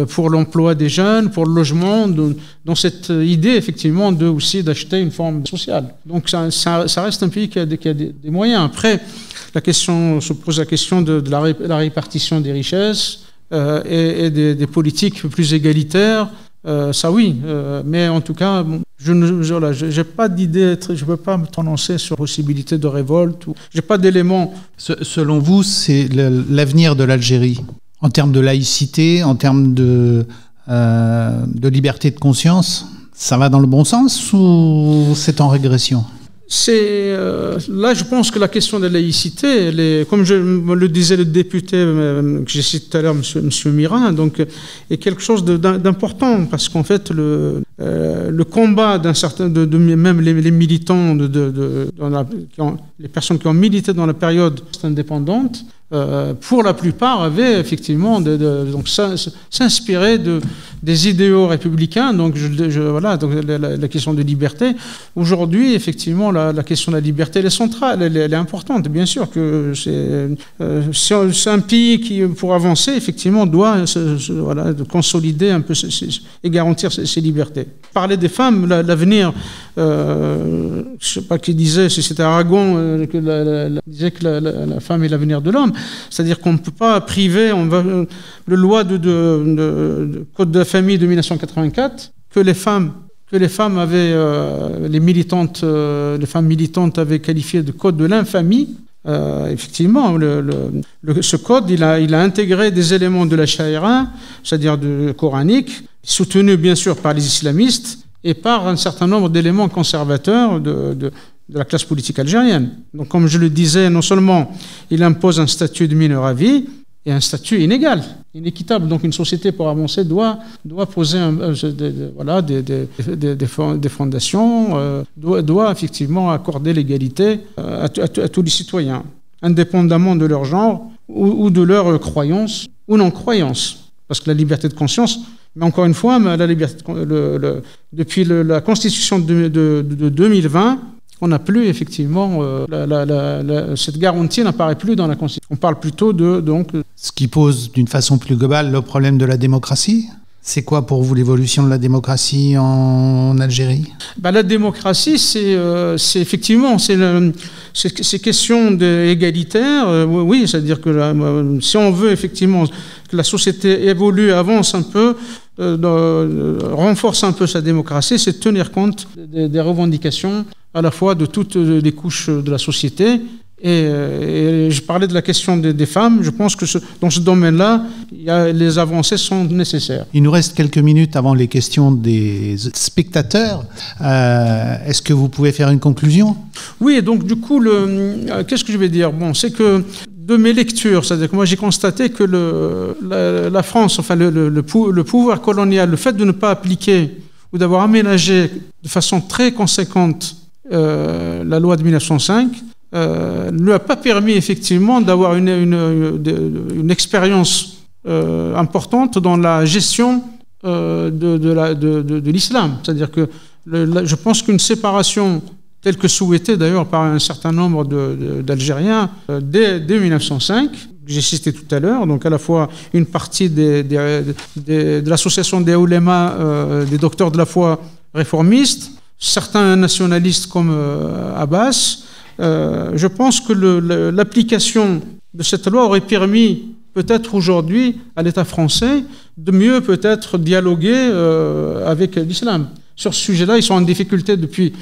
pour l'emploi des jeunes, pour le logement, dans cette idée effectivement d'acheter une forme sociale. Donc ça reste un pays qui a des moyens. Après, se pose la question de la répartition des richesses et des politiques plus égalitaires. Ça oui, mais en tout cas, je n'ai pas d'idée, je ne peux pas me prononcer sur la possibilité de révolte. Je n'ai pas d'éléments. Selon vous, c'est l'avenir de l'Algérie en termes de laïcité, en termes de liberté de conscience? Ça va dans le bon sens ou c'est en régression? Là, je pense que la question de la laïcité, comme me le disait le député que j'ai cité tout à l'heure, M. Mirin, donc, est quelque chose d'important parce qu'en fait, le combat même les militants, les personnes qui ont milité dans la période indépendante, pour la plupart, avaient effectivement donc s'inspirer des idéaux républicains. Donc, voilà, donc la question de liberté. Aujourd'hui, effectivement, la question de la liberté, elle est centrale, elle est importante. Bien sûr que c'est un pays qui, pour avancer, effectivement, doit voilà, consolider un peu et garantir ses libertés. Parler des femmes, l'avenir, je ne sais pas qui disait, si c'était Aragon disait que la femme est l'avenir de l'homme. C'est-à-dire qu'on ne peut pas priver, le loi de Code de la famille de 1984, que les femmes avaient, les femmes militantes avaient qualifié de code de l'infamie. Effectivement, ce code, il a intégré des éléments de la Sharia, c'est-à-dire coranique, soutenus bien sûr par les islamistes et par un certain nombre d'éléments conservateurs de la classe politique algérienne. Donc, comme je le disais, non seulement il impose un statut de mineur à vie, et un statut inégal, inéquitable. Donc, une société, pour avancer, doit poser des fondations, doit effectivement accorder l'égalité à tous les citoyens, indépendamment de leur genre ou de leur croyance ou non-croyance. Parce que la liberté de conscience, mais encore une fois, depuis la Constitution de 2020, on n'a plus effectivement cette garantie n'apparaît plus dans la Constitution. On parle plutôt ce qui pose d'une façon plus globale le problème de la démocratie. C'est quoi pour vous l'évolution de la démocratie en Algérie ? La démocratie, c'est effectivement ces questions égalitaires. Oui, c'est-à-dire que si on veut effectivement que la société évolue, avance un peu, renforce un peu sa démocratie, c'est tenir compte des revendications à la fois de toutes les couches de la société. Et je parlais de la question des femmes. Je pense que dans ce domaine-là, les avancées sont nécessaires. Il nous reste quelques minutes avant les questions des spectateurs. Est-ce que vous pouvez faire une conclusion ? Oui, donc du coup, qu'est-ce que je vais dire ? Bon, c'est que de mes lectures, c'est-à-dire que moi j'ai constaté que la France, enfin le pouvoir colonial, le fait de ne pas appliquer ou d'avoir aménagé de façon très conséquente la loi de 1905, ne lui a pas permis effectivement d'avoir une expérience importante dans la gestion de l'islam. C'est-à-dire que je pense qu'une séparation telle que souhaitée d'ailleurs par un certain nombre d'Algériens dès 1905, que j'ai cité tout à l'heure, donc à la fois une partie de l'association des oulémas, des docteurs de la foi réformistes, certains nationalistes comme Abbas. Je pense que l'application de cette loi aurait permis peut-être aujourd'hui à l'État français de mieux peut-être dialoguer avec l'islam. Sur ce sujet-là, ils sont en difficulté depuis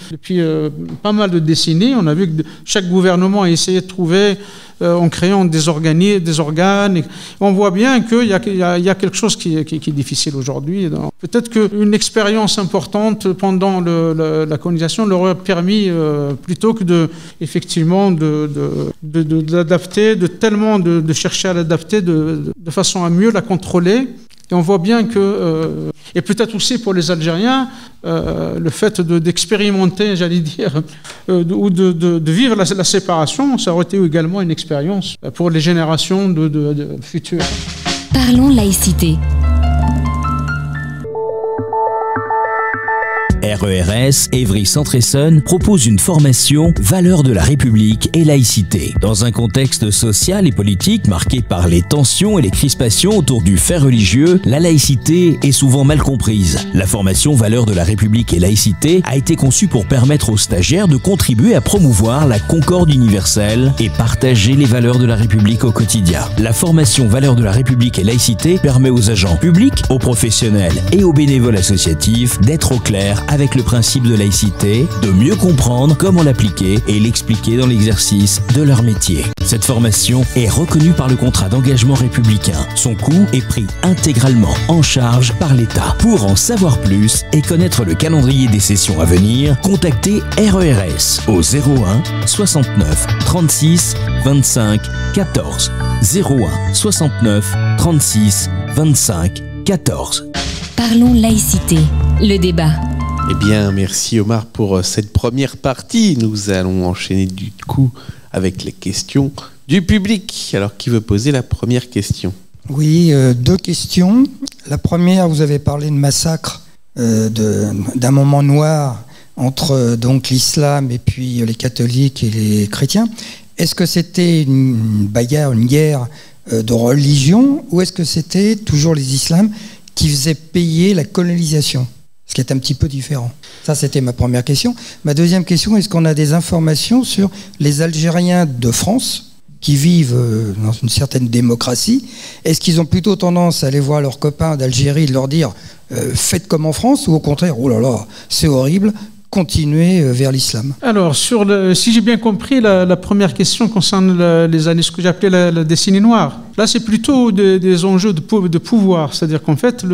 pas mal de décennies. On a vu que chaque gouvernement a essayé de trouver, en créant des organes. On voit bien qu'il y a quelque chose qui est difficile aujourd'hui. Peut-être qu'une expérience importante pendant la colonisation leur aurait permis, plutôt que effectivement de l'adapter, de chercher à l'adapter de façon à mieux la contrôler. Et on voit bien que, et peut-être aussi pour les Algériens, le fait d'expérimenter, j'allais dire, ou de vivre la séparation, ça aurait été également une expérience pour les générations futures. Parlons laïcité. RERS, Évry Centre Essonne, propose une formation Valeurs de la République et laïcité. Dans un contexte social et politique marqué par les tensions et les crispations autour du fait religieux, la laïcité est souvent mal comprise. La formation Valeurs de la République et laïcité a été conçue pour permettre aux stagiaires de contribuer à promouvoir la concorde universelle et partager les valeurs de la République au quotidien. La formation Valeurs de la République et laïcité permet aux agents publics, aux professionnels et aux bénévoles associatifs d'être au clair avec le principe de laïcité, de mieux comprendre comment l'appliquer et l'expliquer dans l'exercice de leur métier. Cette formation est reconnue par le contrat d'engagement républicain. Son coût est pris intégralement en charge par l'État. Pour en savoir plus et connaître le calendrier des sessions à venir, contactez RERS au 01 69 36 25 14. 01 69 36 25 14. Parlons laïcité, le débat. Eh bien, merci Omar pour cette première partie. Nous allons enchaîner du coup avec les questions du public. Alors, qui veut poser la première question? Oui, deux questions. La première, vous avez parlé de massacre, d'un moment noir entre donc l'islam et puis les catholiques et les chrétiens. Est-ce que c'était une bagarre, une guerre de religion, ou est-ce que c'était toujours les islams qui faisaient payer la colonisation? Ce qui est un petit peu différent. Ça, c'était ma première question. Ma deuxième question, est-ce qu'on a des informations sur les Algériens de France qui vivent dans une certaine démocratie? Est-ce qu'ils ont plutôt tendance à aller voir leurs copains d'Algérie et de leur dire faites comme en France, ou au contraire, oh là là, c'est horrible, continuer vers l'islam? Alors, si j'ai bien compris, la première question concerne les années, ce que j'appelais la décennie noire. Là, c'est plutôt des enjeux de pouvoir. C'est-à-dire qu'en fait,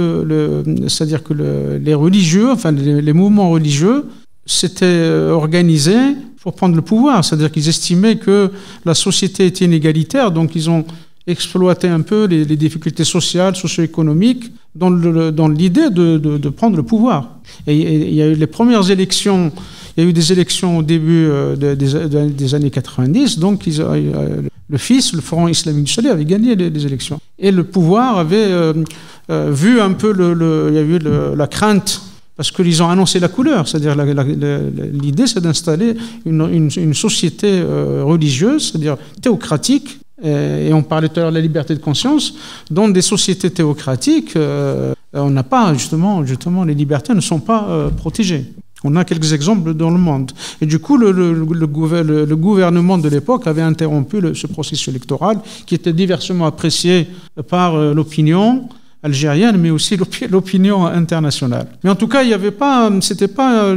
c'est-à-dire que les religieux, enfin les mouvements religieux, s'étaient organisés pour prendre le pouvoir. C'est-à-dire qu'ils estimaient que la société était inégalitaire, donc ils ont exploité un peu les difficultés sociales, socio-économiques, dans l'idée de prendre le pouvoir. Et il y a eu les premières élections, il y a eu des élections au début des années 90, donc le FIS, le Front Islamique du Sahel, avait gagné les élections. Et le pouvoir avait vu un peu, il y a eu la crainte, parce qu'ils ont annoncé la couleur, c'est-à-dire l'idée c'est d'installer une société religieuse, c'est-à-dire théocratique, et on parlait tout à l'heure de la liberté de conscience. Dans des sociétés théocratiques, on n'a pas, justement, les libertés ne sont pas protégées. On a quelques exemples dans le monde. Et du coup, le gouvernement de l'époque avait interrompu ce processus électoral qui était diversement apprécié par l'opinion algérienne, mais aussi l'opinion internationale. Mais en tout cas, il y avait pas, c'était pas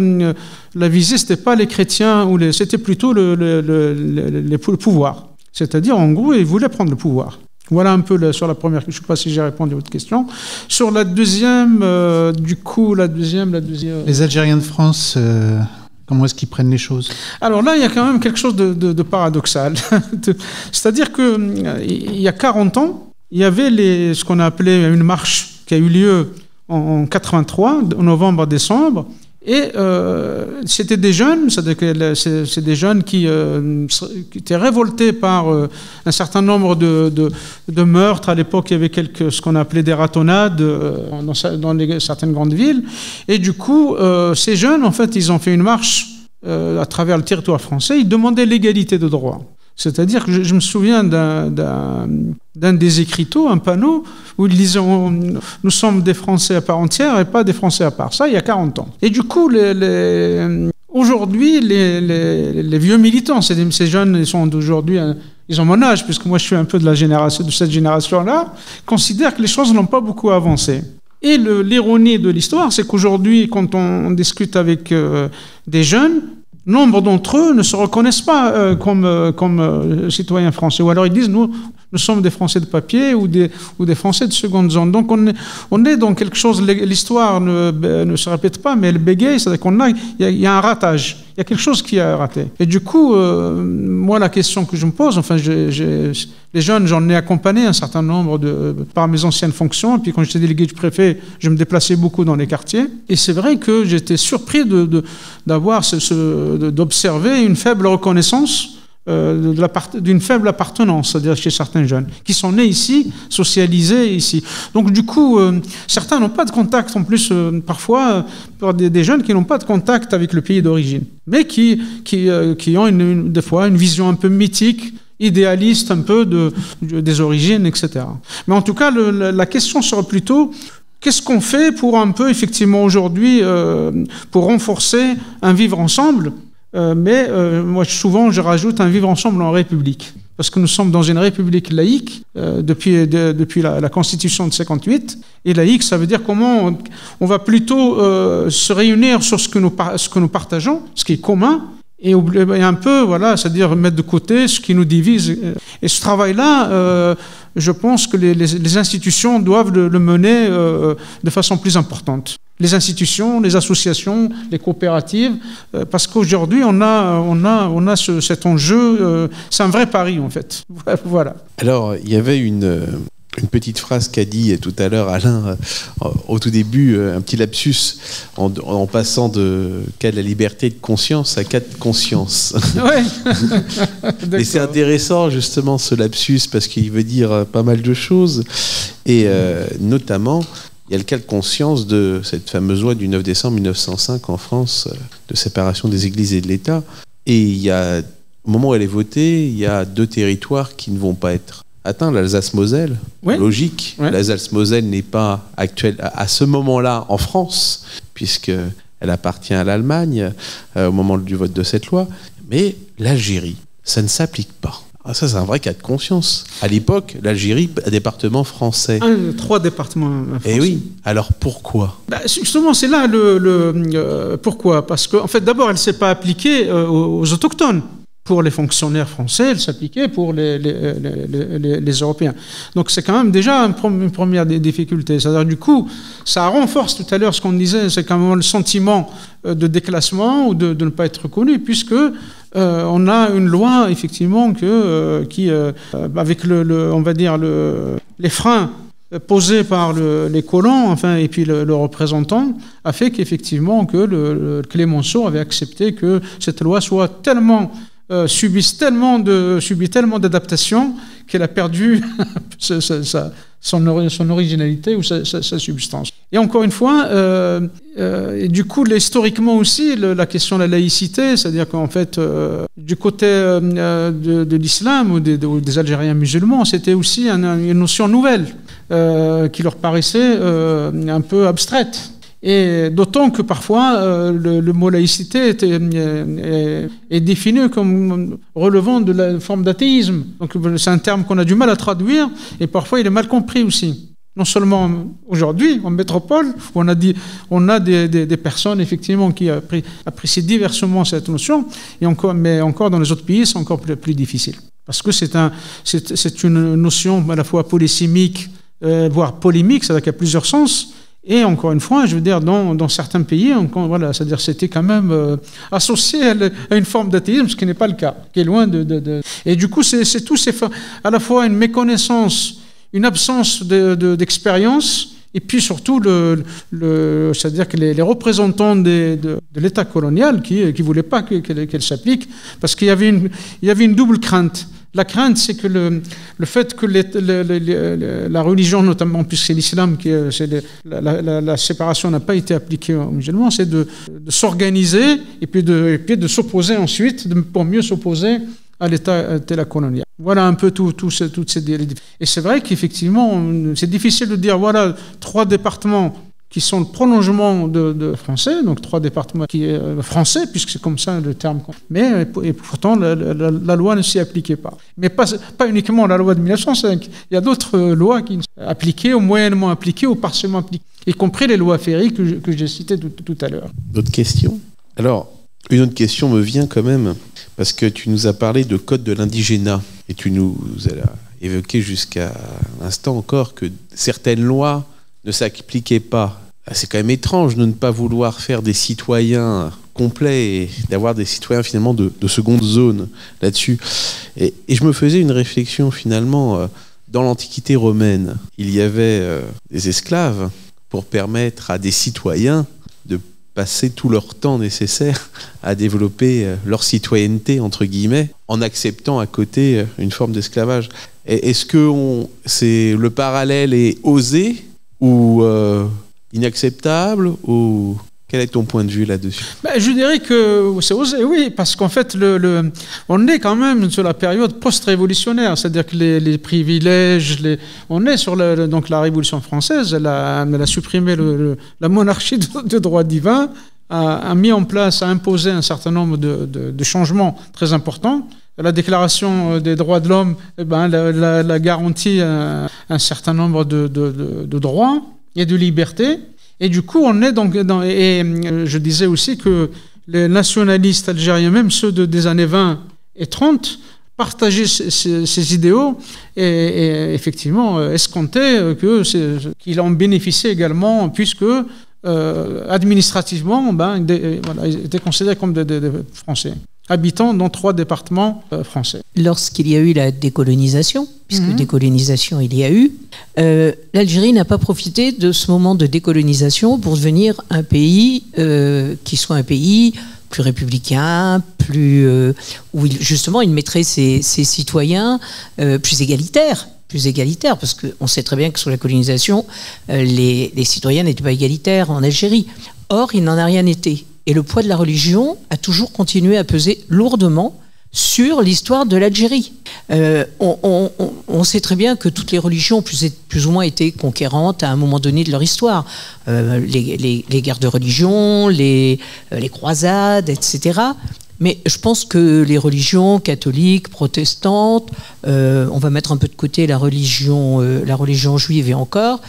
la visée, c'était pas les chrétiens c'était plutôt le pouvoir. C'est-à-dire, en gros, ils voulaient prendre le pouvoir. Voilà un peu sur la première. Je ne sais pas si j'ai répondu à votre question. Sur la deuxième, Les Algériens de France, comment est-ce qu'ils prennent les choses? Alors là, il y a quand même quelque chose de paradoxal. C'est-à-dire qu'il y a 40 ans, il y avait ce qu'on a appelé une marche qui a eu lieu en 83, en novembre-décembre. Et c'était des jeunes, c'est des jeunes qui étaient révoltés par un certain nombre de meurtres. À l'époque, il y avait ce qu'on appelait des ratonnades dans certaines grandes villes. Et du coup, ces jeunes, en fait, ils ont fait une marche à travers le territoire français. Ils demandaient l'égalité de droit. C'est-à-dire que je me souviens d'un des écriteaux, un panneau, où ils disaient « Nous sommes des Français à part entière et pas des Français à part ». Ça, il y a 40 ans. Et du coup, aujourd'hui, les vieux militants, ces jeunes, ils sont d'aujourd'hui, ils ont mon âge, puisque moi je suis un peu de cette génération-là, considèrent que les choses n'ont pas beaucoup avancé. Et l'ironie de l'histoire, c'est qu'aujourd'hui, quand on discute avec des jeunes, nombre d'entre eux ne se reconnaissent pas comme citoyens français. Ou alors ils disent, nous sommes des Français de papier ou des Français de seconde zone. Donc on est dans quelque chose, l'histoire ne se répète pas, mais elle bégaye, c'est-à-dire il y a un ratage. Il y a quelque chose qui a raté. Et du coup, moi, la question que je me pose, enfin, les jeunes, j'en ai accompagné un certain nombre par mes anciennes fonctions. Et puis quand j'étais délégué du préfet, je me déplaçais beaucoup dans les quartiers. Et c'est vrai que j'étais surpris d'observer une faible reconnaissance d'une faible appartenance, c'est-à-dire chez certains jeunes, qui sont nés ici, socialisés ici. Donc du coup, certains n'ont pas de contact, en plus, parfois, des jeunes qui n'ont pas de contact avec le pays d'origine, mais qui ont des fois une vision un peu mythique, idéaliste un peu des origines, etc. Mais en tout cas, la question serait plutôt... Qu'est-ce qu'on fait pour un peu, effectivement, aujourd'hui, pour renforcer un vivre ensemble? Mais moi, souvent, je rajoute un vivre ensemble en république. Parce que nous sommes dans une république laïque depuis la Constitution de 58. Et laïque, ça veut dire comment on va plutôt se réunir sur ce que nous partageons, ce qui est commun, et un peu, voilà, c'est-à-dire mettre de côté ce qui nous divise. Et ce travail-là, je pense que les institutions doivent le mener de façon plus importante. Les institutions, les associations, les coopératives, parce qu'aujourd'hui, on a cet enjeu, c'est un vrai pari, en fait. Voilà. Alors, il y avait une une petite phrase qu'a dit tout à l'heure Alain au tout début, un petit lapsus en passant de cas de la liberté de conscience à cas de conscience. Ouais. Et c'est intéressant justement ce lapsus parce qu'il veut dire pas mal de choses et notamment il y a le cas de conscience de cette fameuse loi du 9 décembre 1905 en France de séparation des églises et de l'État. Et il y a, au moment où elle est votée, il y a 2 territoires qui ne vont pas être atteints. L'Alsace-Moselle, ouais. Logique. Ouais. L'Alsace-Moselle n'est pas actuelle à ce moment-là en France, puisqu'elle appartient à l'Allemagne au moment du vote de cette loi. Mais l'Algérie, ça ne s'applique pas. Ah, ça, c'est un vrai cas de conscience. À l'époque, l'Algérie, un département français. 3 départements français. Et oui. Alors pourquoi ? Justement, c'est là pourquoi ? Parce qu'en fait, d'abord, elle ne s'est pas appliquée aux autochtones. Pour les fonctionnaires français, elle s'appliquait pour les Européens. Donc c'est quand même déjà une première difficulté. C'est-à-dire du coup, ça renforce tout à l'heure ce qu'on disait, c'est quand même le sentiment de déclassement ou de ne pas être reconnu, puisque on a une loi effectivement qui avec on va dire les freins posés par les colons, enfin, et puis le représentant, a fait qu'effectivement que Clémenceau avait accepté que cette loi soit subit tellement d'adaptations qu'elle a perdu son originalité ou sa substance. Et encore une fois, et du coup, historiquement aussi, la question de la laïcité, c'est-à-dire qu'en fait, du côté de l'islam ou des Algériens musulmans, c'était aussi une notion nouvelle qui leur paraissait un peu abstraite. Et d'autant que parfois, le mot laïcité est défini comme relevant de la forme d'athéisme. Donc c'est un terme qu'on a du mal à traduire et parfois il est mal compris aussi. Non seulement aujourd'hui, en métropole, où on a des personnes effectivement qui apprécient diversement cette notion, mais encore dans les autres pays, c'est encore plus difficile. Parce que c'est une notion à la fois polysémique, voire polémique, c'est-à-dire qu'il y a plusieurs sens. Et encore une fois, je veux dire, dans certains pays, voilà, c'est-à-dire c'était quand même associé à une forme d'athéisme, ce qui n'est pas le cas, qui est loin de... Et du coup, c'est à la fois une méconnaissance, une absence d'expérience, et puis surtout, c'est-à-dire que les représentants de l'État colonial qui ne voulaient pas qu'elle s'applique, parce qu'il y avait une double crainte. La crainte, c'est que le fait que la religion, notamment puisque c'est l'islam, la séparation n'a pas été appliquée aux musulmans, c'est de s'organiser et puis de s'opposer ensuite, pour mieux s'opposer à l'État colonial. Voilà un peu toutes ces... Et c'est vrai qu'effectivement, c'est difficile de dire, voilà, 3 départements qui sont le prolongement de français, donc 3 départements qui est français, puisque c'est comme ça le terme. Mais et pourtant, la loi ne s'y appliquait pas. Mais pas uniquement la loi de 1905. Il y a d'autres lois qui sont appliquées, ou moyennement appliquées, ou partiellement appliquées, y compris les lois Ferry que j'ai citées tout à l'heure. D'autres questions ? Alors, une autre question me vient quand même, parce que tu nous as parlé de code de l'indigénat, et tu nous as évoqué jusqu'à l'instant encore que certaines lois ne s'appliquaient pas. C'est quand même étrange de ne pas vouloir faire des citoyens complets et d'avoir des citoyens finalement de seconde zone là-dessus. Et je me faisais une réflexion finalement, dans l'Antiquité romaine, il y avait des esclaves pour permettre à des citoyens de passer tout leur temps nécessaire à développer leur citoyenneté, entre guillemets, en acceptant à côté une forme d'esclavage. Est-ce que le parallèle est osé ou inacceptable, ou quel est ton point de vue là-dessus ? Je dirais que c'est osé, oui, parce qu'en fait, on est quand même sur la période post-révolutionnaire, c'est-à-dire que les privilèges, on est sur donc la Révolution française, elle a supprimé la monarchie de droit divin, a mis en place, a imposé un certain nombre de changements très importants. La Déclaration des droits de l'homme la garantit un certain nombre de droits et de libertés. Et du coup, on est donc et je disais aussi que les nationalistes algériens, même ceux des années 20 et 30, partageaient ces idéaux et effectivement escomptaient qu'ils en bénéficiaient également, puisque administrativement, ils étaient considérés comme des Français, habitant dans 3 départements français. Lorsqu'il y a eu la décolonisation, puisque décolonisation il y a eu, l'Algérie n'a pas profité de ce moment de décolonisation pour devenir un pays qui soit un pays plus républicain, où justement il mettrait ses citoyens plus égalitaires, parce qu'on sait très bien que sous la colonisation, les citoyens n'étaient pas égalitaires en Algérie. Or, il n'en a rien été. Et le poids de la religion a toujours continué à peser lourdement sur l'histoire de l'Algérie. On sait très bien que toutes les religions ont plus ou moins été conquérantes à un moment donné de leur histoire. Les guerres de religion, les croisades, etc. Mais je pense que les religions catholiques, protestantes, on va mettre un peu de côté la religion juive et encore,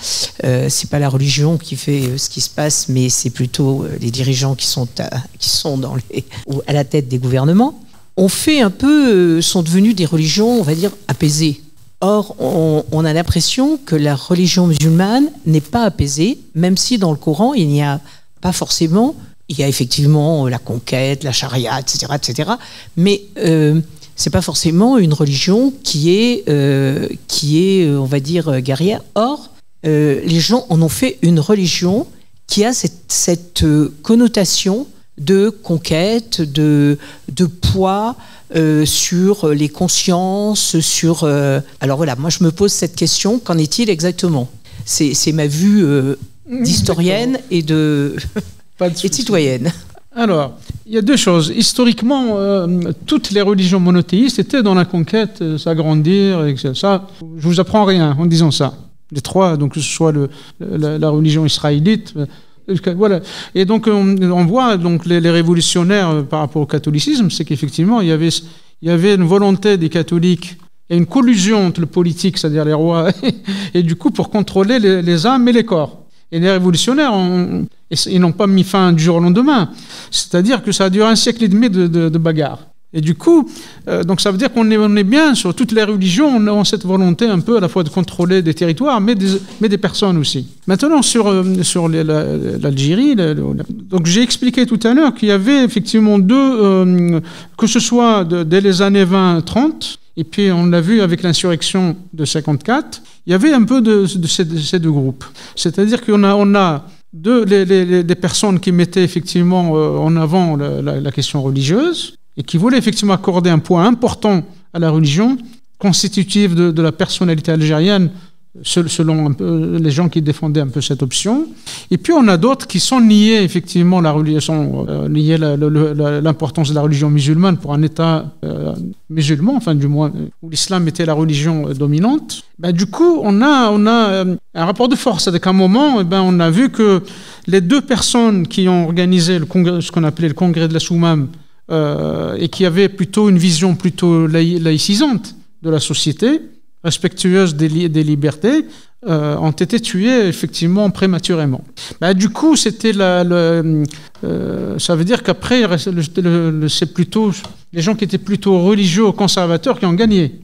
c'est pas la religion qui fait ce qui se passe, mais c'est plutôt les dirigeants qui sont à la tête des gouvernements. Sont devenus des religions, on va dire, apaisées. Or, on a l'impression que la religion musulmane n'est pas apaisée, même si dans le Coran, il n'y a pas forcément... Il y a effectivement la conquête, la charia, etc., etc. Mais c'est pas forcément une religion qui est, on va dire, guerrière. Or, les gens en ont fait une religion qui a cette connotation de conquête, de poids sur les consciences, Alors voilà, moi je me pose cette question, qu'en est-il exactement ? C'est ma vue d'historienne et de citoyenne. Alors, il y a deux choses. Historiquement, toutes les religions monothéistes étaient dans la conquête, s'agrandir, et ça. Je vous apprends rien en disant ça. Les trois, donc que ce soit la religion israélite, voilà. Et donc on voit donc les révolutionnaires par rapport au catholicisme, c'est qu'effectivement il y avait une volonté des catholiques et une collusion entre le politique, c'est-à-dire les rois, et du coup pour contrôler les âmes et les corps. Et les révolutionnaires, ils n'ont pas mis fin du jour au lendemain. C'est-à-dire que ça a duré un siècle et demi de bagarre. Et du coup, donc ça veut dire qu'on est bien sur toutes les religions, on a cette volonté un peu à la fois de contrôler des territoires, mais des personnes aussi. Maintenant, sur l'Algérie, donc j'ai expliqué tout à l'heure qu'il y avait effectivement que ce soit dès les années 20-30, et puis on l'a vu avec l'insurrection de 54, il y avait un peu de ces deux groupes. C'est-à-dire qu'on a des personnes qui mettaient effectivement en avant la question religieuse, et qui voulait effectivement accorder un poids important à la religion, constitutive de la personnalité algérienne, selon un peu les gens qui défendaient un peu cette option. Et puis on a d'autres qui sont niés effectivement niés l'importance de la religion musulmane pour un État musulman, enfin du moins où l'islam était la religion dominante. Du coup, on a un rapport de force. C'est-à-dire qu'à un moment, on a vu que les deux personnes qui ont organisé ce qu'on appelait le congrès de la Soumam, et qui avait plutôt une vision plutôt laïcisante de la société, respectueuse des libertés, ont été tués effectivement prématurément. Du coup, c'était ça veut dire qu'après, c'est plutôt les gens qui étaient plutôt religieux ou conservateurs qui ont gagné.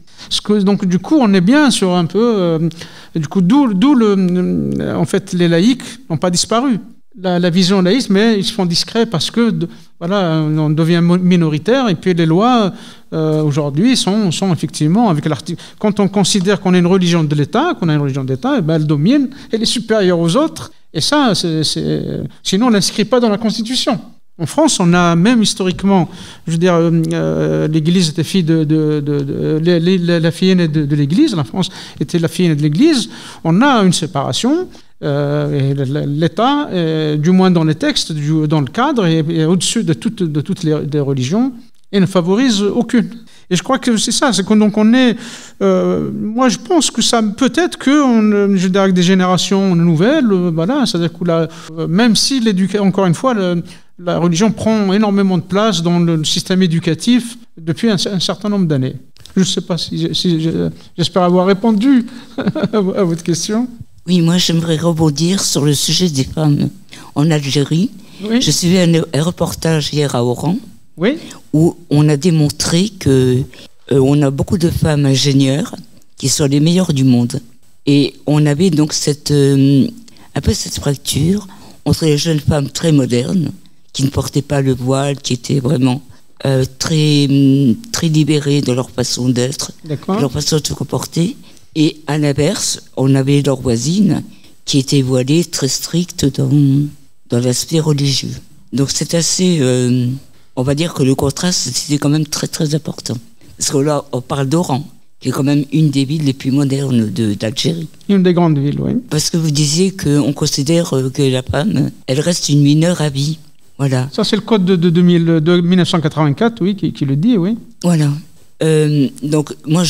Donc du coup, on est bien sur un peu... du coup, en fait, les laïcs n'ont pas disparu. La vision laïque, mais ils se font discrets parce que on devient minoritaire, et puis les lois aujourd'hui sont effectivement avec l'article. Quand on considère qu'on est une religion de l'État, elle domine, elle est supérieure aux autres, et ça, sinon on l'inscrit pas dans la Constitution. En France, on a même historiquement, je veux dire, l'Église était fille la fille aînée de l'Église. La France était la fille aînée de l'Église. On a une séparation. Et l'État, du moins dans les textes, dans le cadre, est au-dessus de toutes les religions et ne favorise aucune. Et je crois que c'est ça, c'est que donc on est... moi, je pense que ça peut-être que, je dirais, avec des générations nouvelles, c'est-à-dire que même si encore une fois, la religion prend énormément de place dans le système éducatif depuis un certain nombre d'années. Je ne sais pas si j'espère avoir répondu à votre question. Oui, moi j'aimerais rebondir sur le sujet des femmes en Algérie. Oui. Je suivi un reportage hier à Oran, oui, où on a démontré que on a beaucoup de femmes ingénieures qui sont les meilleures du monde. Et on avait donc un peu cette fracture entre les jeunes femmes très modernes, qui ne portaient pas le voile, qui étaient vraiment très libérés de leur façon d'être, de leur façon de se comporter. Et à l'inverse, on avait leur voisine qui était voilée, très stricte dans l'aspect religieux. Donc c'est assez... on va dire que le contraste, c'était quand même très très important. Parce que là, on parle d'Oran, qui est quand même une des villes les plus modernes d'Algérie. Une des grandes villes, oui. Parce que vous disiez qu'on considère que la femme, elle reste une mineure à vie. Voilà. Ça, c'est le code de 1984, oui, qui le dit, oui. Voilà. Donc, moi,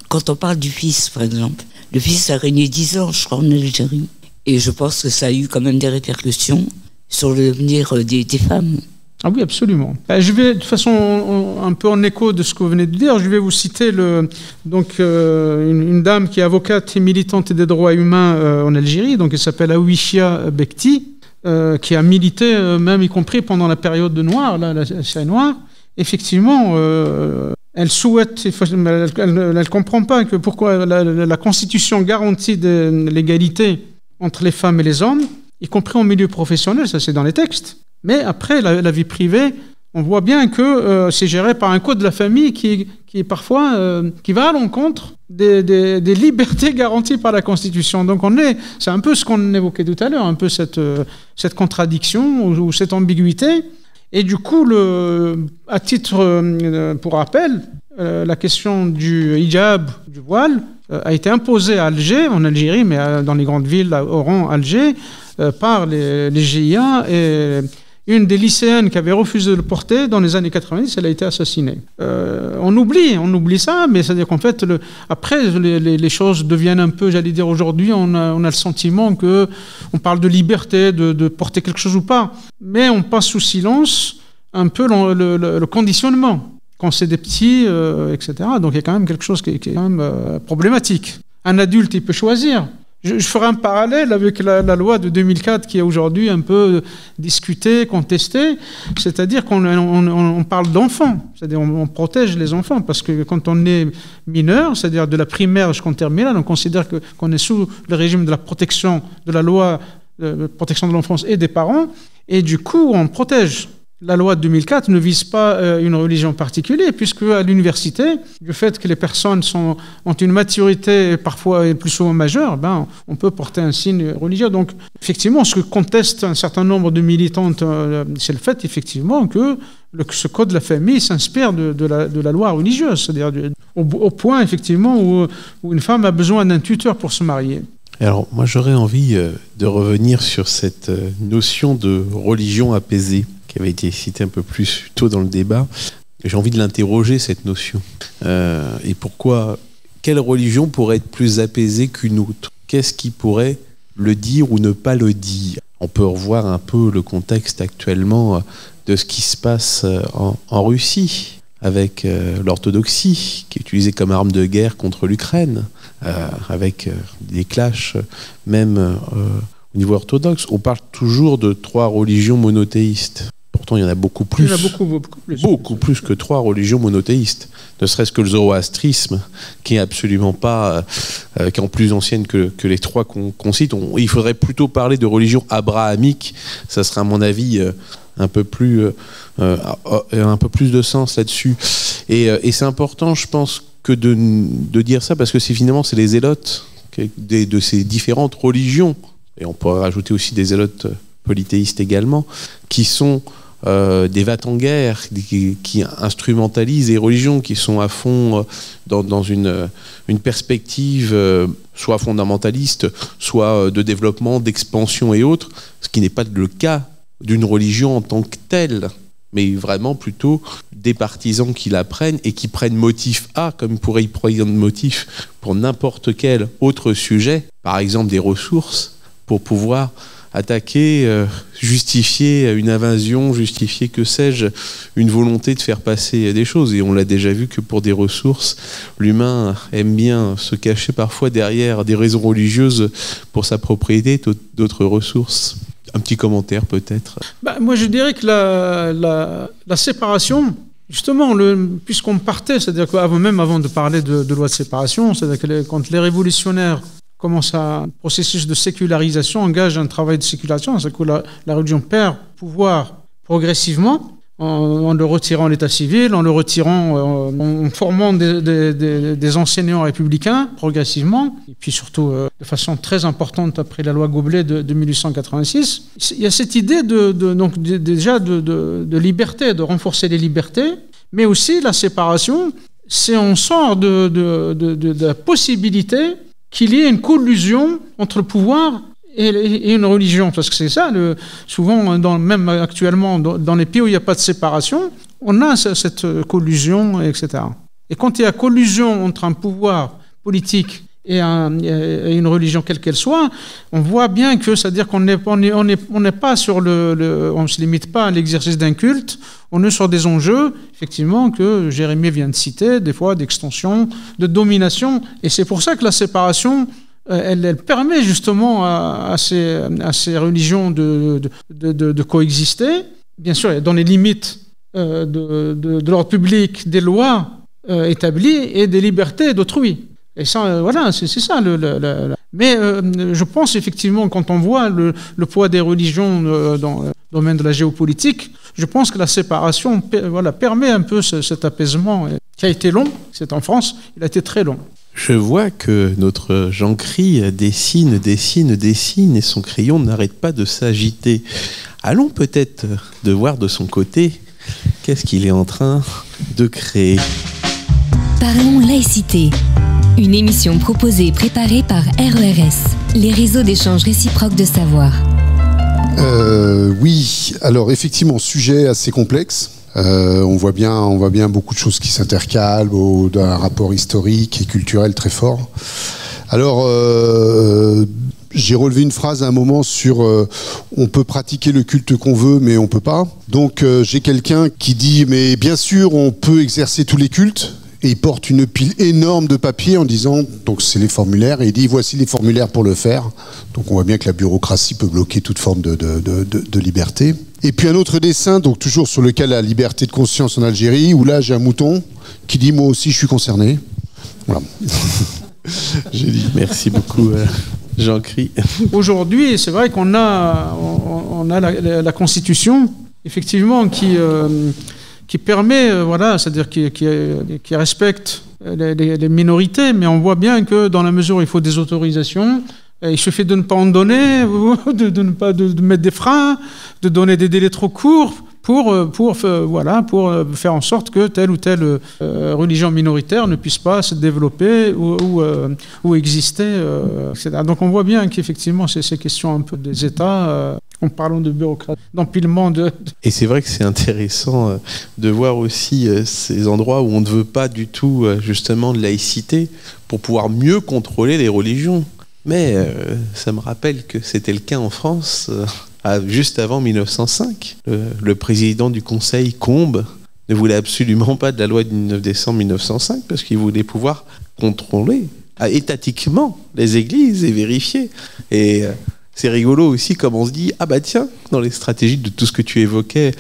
quand on parle du fils, par exemple, le fils a régné 10 ans, je crois, en Algérie. Et je pense que ça a eu quand même des répercussions sur l'avenir des femmes. Ah oui, absolument. Je vais, de toute façon, un peu en écho de ce que vous venez de dire, je vais vous citer une dame qui est avocate et militante des droits humains en Algérie, donc elle s'appelle Aouishia Bekti, qui a milité, même y compris pendant la période de Noir, la série Noire. Effectivement, elle souhaite, elle ne comprend pas que pourquoi la Constitution garantit l'égalité entre les femmes et les hommes, y compris en milieu professionnel, ça c'est dans les textes. Mais après, la vie privée, on voit bien que c'est géré par un code de la famille qui est parfois qui va à l'encontre des libertés garanties par la Constitution. Donc c'est un peu ce qu'on évoquait tout à l'heure, un peu cette contradiction ou cette ambiguïté. Et du coup, à titre pour rappel, la question du hijab, du voile, a été imposée à Alger, en Algérie, mais dans les grandes villes, à Oran, Alger, par les GIA. Et une des lycéennes qui avait refusé de le porter dans les années 90, elle a été assassinée. On oublie ça, mais c'est-à-dire qu'en fait, après, les choses deviennent un peu, j'allais dire aujourd'hui, on a le sentiment qu'on parle de liberté, de porter quelque chose ou pas, mais on passe sous silence un peu le conditionnement. Quand c'est des petits, etc. Donc il y a quand même quelque chose qui est quand même problématique. Un adulte, il peut choisir. Je ferai un parallèle avec la loi de 2004 qui est aujourd'hui un peu discutée, contestée. C'est-à-dire qu'on parle d'enfants. C'est-à-dire on protège les enfants parce que quand on est mineur, c'est-à-dire de la primaire jusqu'en terminale, on considère qu'on est sous le régime de la protection de la loi de protection de l'enfance et des parents. Et du coup, on protège. La loi de 2004 ne vise pas une religion particulière, puisque à l'université, du fait que les personnes ont une maturité parfois plus souvent majeure, on peut porter un signe religieux. Donc, effectivement, ce que conteste un certain nombre de militantes, c'est le fait, effectivement, que ce code de la famille s'inspire de la loi religieuse, c'est-à-dire au point, effectivement, où une femme a besoin d'un tuteur pour se marier. Alors, moi, j'aurais envie de revenir sur cette notion de religion apaisée, qui avait été cité un peu plus tôt dans le débat. J'ai envie de l'interroger, cette notion. Et pourquoi, quelle religion pourrait être plus apaisée qu'une autre? Qu'est-ce qui pourrait le dire ou ne pas le dire? On peut revoir un peu le contexte actuellement de ce qui se passe en Russie, avec l'orthodoxie, qui est utilisée comme arme de guerre contre l'Ukraine, avec des clashs même au niveau orthodoxe. On parle toujours de 3 religions monothéistes. Pourtant, il y en a beaucoup plus. Il y en a beaucoup plus que 3 religions monothéistes. Ne serait-ce que le zoroastrisme, qui est absolument pas, qui est en plus ancienne que les 3 qu'on cite. Il faudrait plutôt parler de religion abrahamique. Ça serait, à mon avis, un peu plus de sens là-dessus. Et c'est important, je pense, que de dire ça, parce que finalement, c'est les zélotes de ces différentes religions, et on pourrait rajouter aussi des zélotes polythéistes également, qui sont des va-t-en-guerre, qui instrumentalisent les religions, qui sont à fond dans une perspective soit fondamentaliste, soit de développement, d'expansion et autres, ce qui n'est pas le cas d'une religion en tant que telle, mais vraiment plutôt des partisans qui la prennent et qui prennent motif A, comme ils pourraient y prendre motif pour n'importe quel autre sujet, par exemple des ressources, pour pouvoir attaquer, justifier une invasion, justifier, que sais-je, une volonté de faire passer des choses. Et on l'a déjà vu que pour des ressources, l'humain aime bien se cacher parfois derrière des raisons religieuses pour s'approprier d'autres ressources. Un petit commentaire peut-être. Moi je dirais que la séparation, justement, puisqu'on partait, c'est-à-dire qu'avant de parler de loi de séparation, c'est-à-dire que quand les révolutionnaires commencent un processus de sécularisation, engagent un travail de sécularisation, c'est-à-dire que la religion perd pouvoir progressivement. en le retirant l'état civil, en le retirant, en formant des enseignants républicains progressivement, et puis surtout de façon très importante après la loi Goblet de 1886. Il y a cette idée déjà de liberté, de renforcer les libertés, mais aussi la séparation. C'est on sort de la possibilité qu'il y ait une collusion entre le pouvoir et une religion, parce que c'est ça, souvent, même actuellement, dans les pays où il n'y a pas de séparation, on a cette collusion, etc. Et quand il y a collusion entre un pouvoir politique et une religion quelle qu'elle soit, on voit bien que, c'est-à-dire qu'on n'est pas sur on ne se limite pas à l'exercice d'un culte, on est sur des enjeux, effectivement, que Jérémie vient de citer, des fois d'extension, de domination, et c'est pour ça que la séparation, elle permet justement à ces religions de coexister, bien sûr, dans les limites de l'ordre public, des lois établies et des libertés d'autrui. Et ça, voilà, c'est ça. Mais je pense effectivement, quand on voit le poids des religions dans le domaine de la géopolitique, je pense que la séparation permet un peu cet apaisement qui a été long. C'est en France, il a été très long. Je vois que notre Jean-Cry dessine et son crayon n'arrête pas de s'agiter. Allons peut-être de voir de son côté qu'est-ce qu'il est en train de créer. Parlons laïcité. Une émission proposée et préparée par RERS, les réseaux d'échange réciproque de savoir. Oui, alors effectivement, sujet assez complexe. On voit bien beaucoup de choses qui s'intercalent, d'un rapport historique et culturel très fort. Alors, j'ai relevé une phrase à un moment sur on peut pratiquer le culte qu'on veut, mais on peut pas. Donc, j'ai quelqu'un qui dit mais bien sûr, on peut exercer tous les cultes. Et il porte une pile énorme de papier en disant, donc c'est les formulaires, et il dit voici les formulaires pour le faire. Donc on voit bien que la bureaucratie peut bloquer toute forme de liberté. Et puis un autre dessin, donc toujours sur le cas de la liberté de conscience en Algérie, où là j'ai un mouton qui dit moi aussi je suis concerné. Voilà. J'ai dit merci beaucoup Jean-Cry. Aujourd'hui, c'est vrai qu'on a la Constitution, effectivement, qui permet, c'est-à-dire qui respecte les minorités, mais on voit bien que dans la mesure où il faut des autorisations, il suffit de ne pas en donner, de mettre des freins, de donner des délais trop courts pour faire en sorte que telle ou telle religion minoritaire ne puisse pas se développer ou exister, etc. Donc on voit bien qu'effectivement c'est ces questions un peu des États, en parlant de bureaucratie, d'empilement Et c'est vrai que c'est intéressant de voir aussi ces endroits où on ne veut pas du tout justement de laïcité pour pouvoir mieux contrôler les religions. Mais ça me rappelle que c'était le cas en France juste avant 1905. Le président du Conseil, Combes, ne voulait absolument pas de la loi du 9 décembre 1905 parce qu'il voulait pouvoir contrôler étatiquement les églises et vérifier. Et c'est rigolo aussi comme on se dit, ah bah tiens, dans les stratégies de tout ce que tu évoquais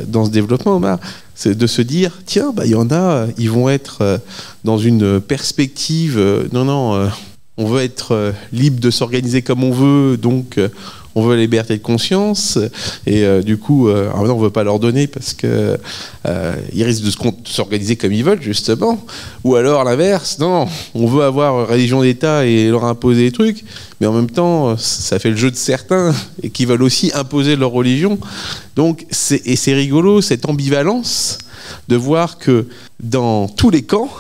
dans ce développement, Omar, c'est de se dire, tiens, bah il y en a, ils vont être dans une perspective, on veut être libre de s'organiser comme on veut, donc on veut la liberté de conscience, et du coup, on ne veut pas leur donner parce que ils risquent de s'organiser comme ils veulent, justement. Ou alors l'inverse, non, on veut avoir religion d'État et leur imposer des trucs, mais en même temps, ça fait le jeu de certains et qui veulent aussi imposer leur religion. Donc, c'est rigolo, cette ambivalence de voir que dans tous les camps,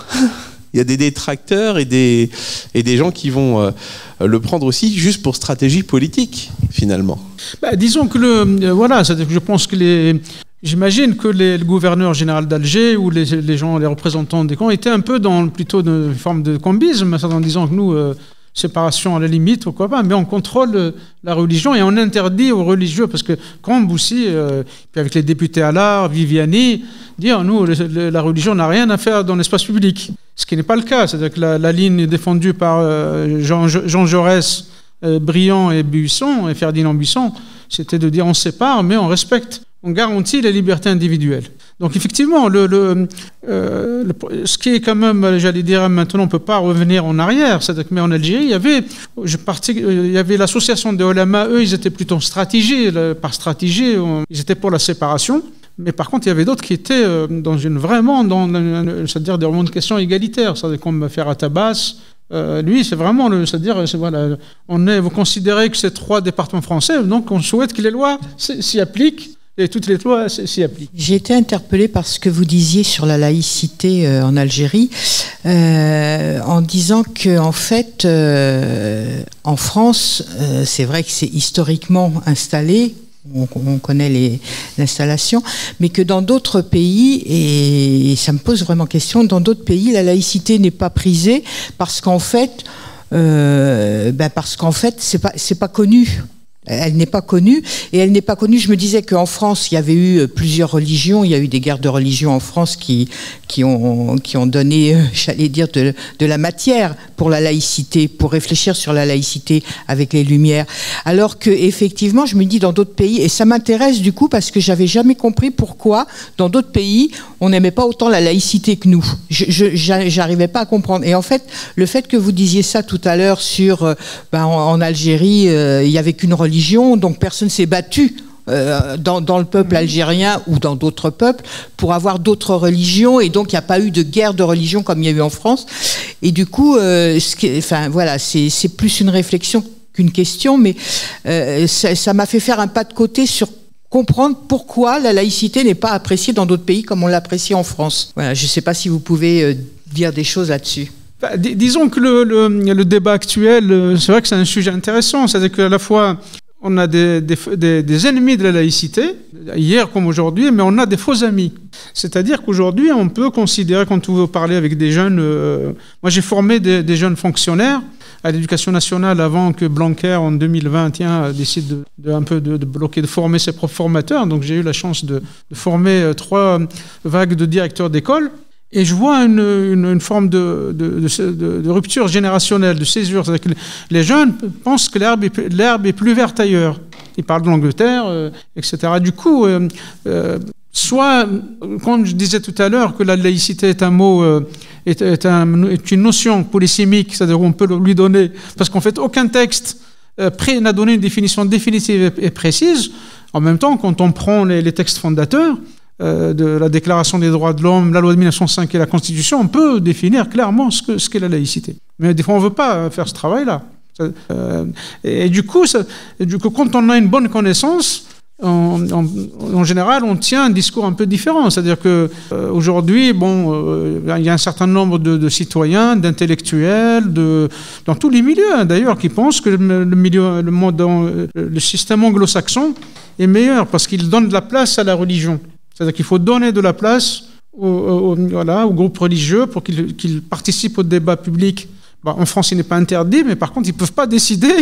il y a des détracteurs et des gens qui vont le prendre aussi juste pour stratégie politique, finalement. Disons que c'est-à-dire que je pense que j'imagine que le gouverneur général d'Alger ou les représentants des camps étaient un peu plutôt une forme de combisme, en disant que nous, séparation à la limite, pourquoi pas, mais on contrôle la religion et on interdit aux religieux, parce que Combes aussi, puis avec les députés Allard, Viviani, dire nous, la religion n'a rien à faire dans l'espace public. Ce qui n'est pas le cas, c'est-à-dire que la ligne défendue par Jean Jaurès, Briand et Buisson, et Ferdinand Buisson, c'était de dire on sépare, mais on respecte, on garantit la liberté individuelle. Donc effectivement, ce qui est quand même, j'allais dire maintenant, on ne peut pas revenir en arrière. C'est-à-dire que, mais en Algérie, il y avait l'association des Olama, eux, ils étaient plutôt par stratégie, ils étaient pour la séparation. Mais par contre, il y avait d'autres qui étaient c'est-à-dire des revendications égalitaires, c'est-à-dire comme Ferhat Abbas. Lui, c'est vraiment vous considérez que c'est 3 départements français, donc on souhaite que les lois s'y appliquent. Et toutes les lois s'y appliquent. J'ai été interpellée par ce que vous disiez sur la laïcité en Algérie, en disant que en fait, en France, c'est vrai que c'est historiquement installé. On connaît l'installation, mais que dans d'autres pays, et ça me pose vraiment question, dans d'autres pays, la laïcité n'est pas prisée parce qu'en fait, c'est pas connu. Elle n'est pas connue, et elle n'est pas connue. Je me disais qu'en France, il y avait eu plusieurs religions, il y a eu des guerres de religion en France qui ont donné, j'allais dire, de la matière pour la laïcité, pour réfléchir sur la laïcité avec les Lumières. Alors que, effectivement, je me dis dans d'autres pays, et ça m'intéresse du coup parce que j'avais jamais compris pourquoi dans d'autres pays on n'aimait pas autant la laïcité que nous. J'arrivais pas à comprendre. Et en fait, le fait que vous disiez ça tout à l'heure sur, en Algérie, il y avait qu'une religion, donc personne s'est battu dans le peuple algérien ou dans d'autres peuples pour avoir d'autres religions, et donc il n'y a pas eu de guerre de religion comme il y a eu en France. Et du coup, c'est plus une réflexion qu'une question, mais ça m'a fait faire un pas de côté sur comprendre pourquoi la laïcité n'est pas appréciée dans d'autres pays comme on l'apprécie en France. Voilà, je ne sais pas si vous pouvez dire des choses là-dessus. Disons que le débat actuel, c'est vrai que c'est un sujet intéressant. C'est-à-dire qu'à la fois, on a des ennemis de la laïcité, hier comme aujourd'hui, mais on a des faux amis. C'est-à-dire qu'aujourd'hui, on peut considérer, quand vous parlez avec des jeunes... moi, j'ai formé des jeunes fonctionnaires à l'Éducation nationale avant que Blanquer, en 2021, décide de bloquer, de former ses propres formateurs. Donc, j'ai eu la chance de former 3 vagues de directeurs d'école. Et je vois une forme de rupture générationnelle, de césure. C'est-à-dire que les jeunes pensent que l'herbe est plus verte ailleurs. Ils parlent de l'Angleterre, etc. Du coup, soit, comme je disais tout à l'heure, que la laïcité est un mot, est une notion polysémique, c'est-à-dire qu'on peut lui donner, parce qu'en fait, aucun texte n'a donné une définition définitive et précise. En même temps, quand on prend les textes fondateurs, de la Déclaration des droits de l'homme, la loi de 1905 et la Constitution, on peut définir clairement ce qu'est la laïcité. Mais des fois, on ne veut pas faire ce travail-là. Et du coup, quand on a une bonne connaissance, en général, on tient un discours un peu différent. C'est-à-dire qu'aujourd'hui, il y a un certain nombre de citoyens, d'intellectuels, dans tous les milieux d'ailleurs, qui pensent que le système anglo-saxon est meilleur parce qu'il donne de la place à la religion. C'est-à-dire qu'il faut donner de la place aux groupes religieux pour qu'ils participent au débat public. En France, il n'est pas interdit, mais par contre, ils ne peuvent pas décider.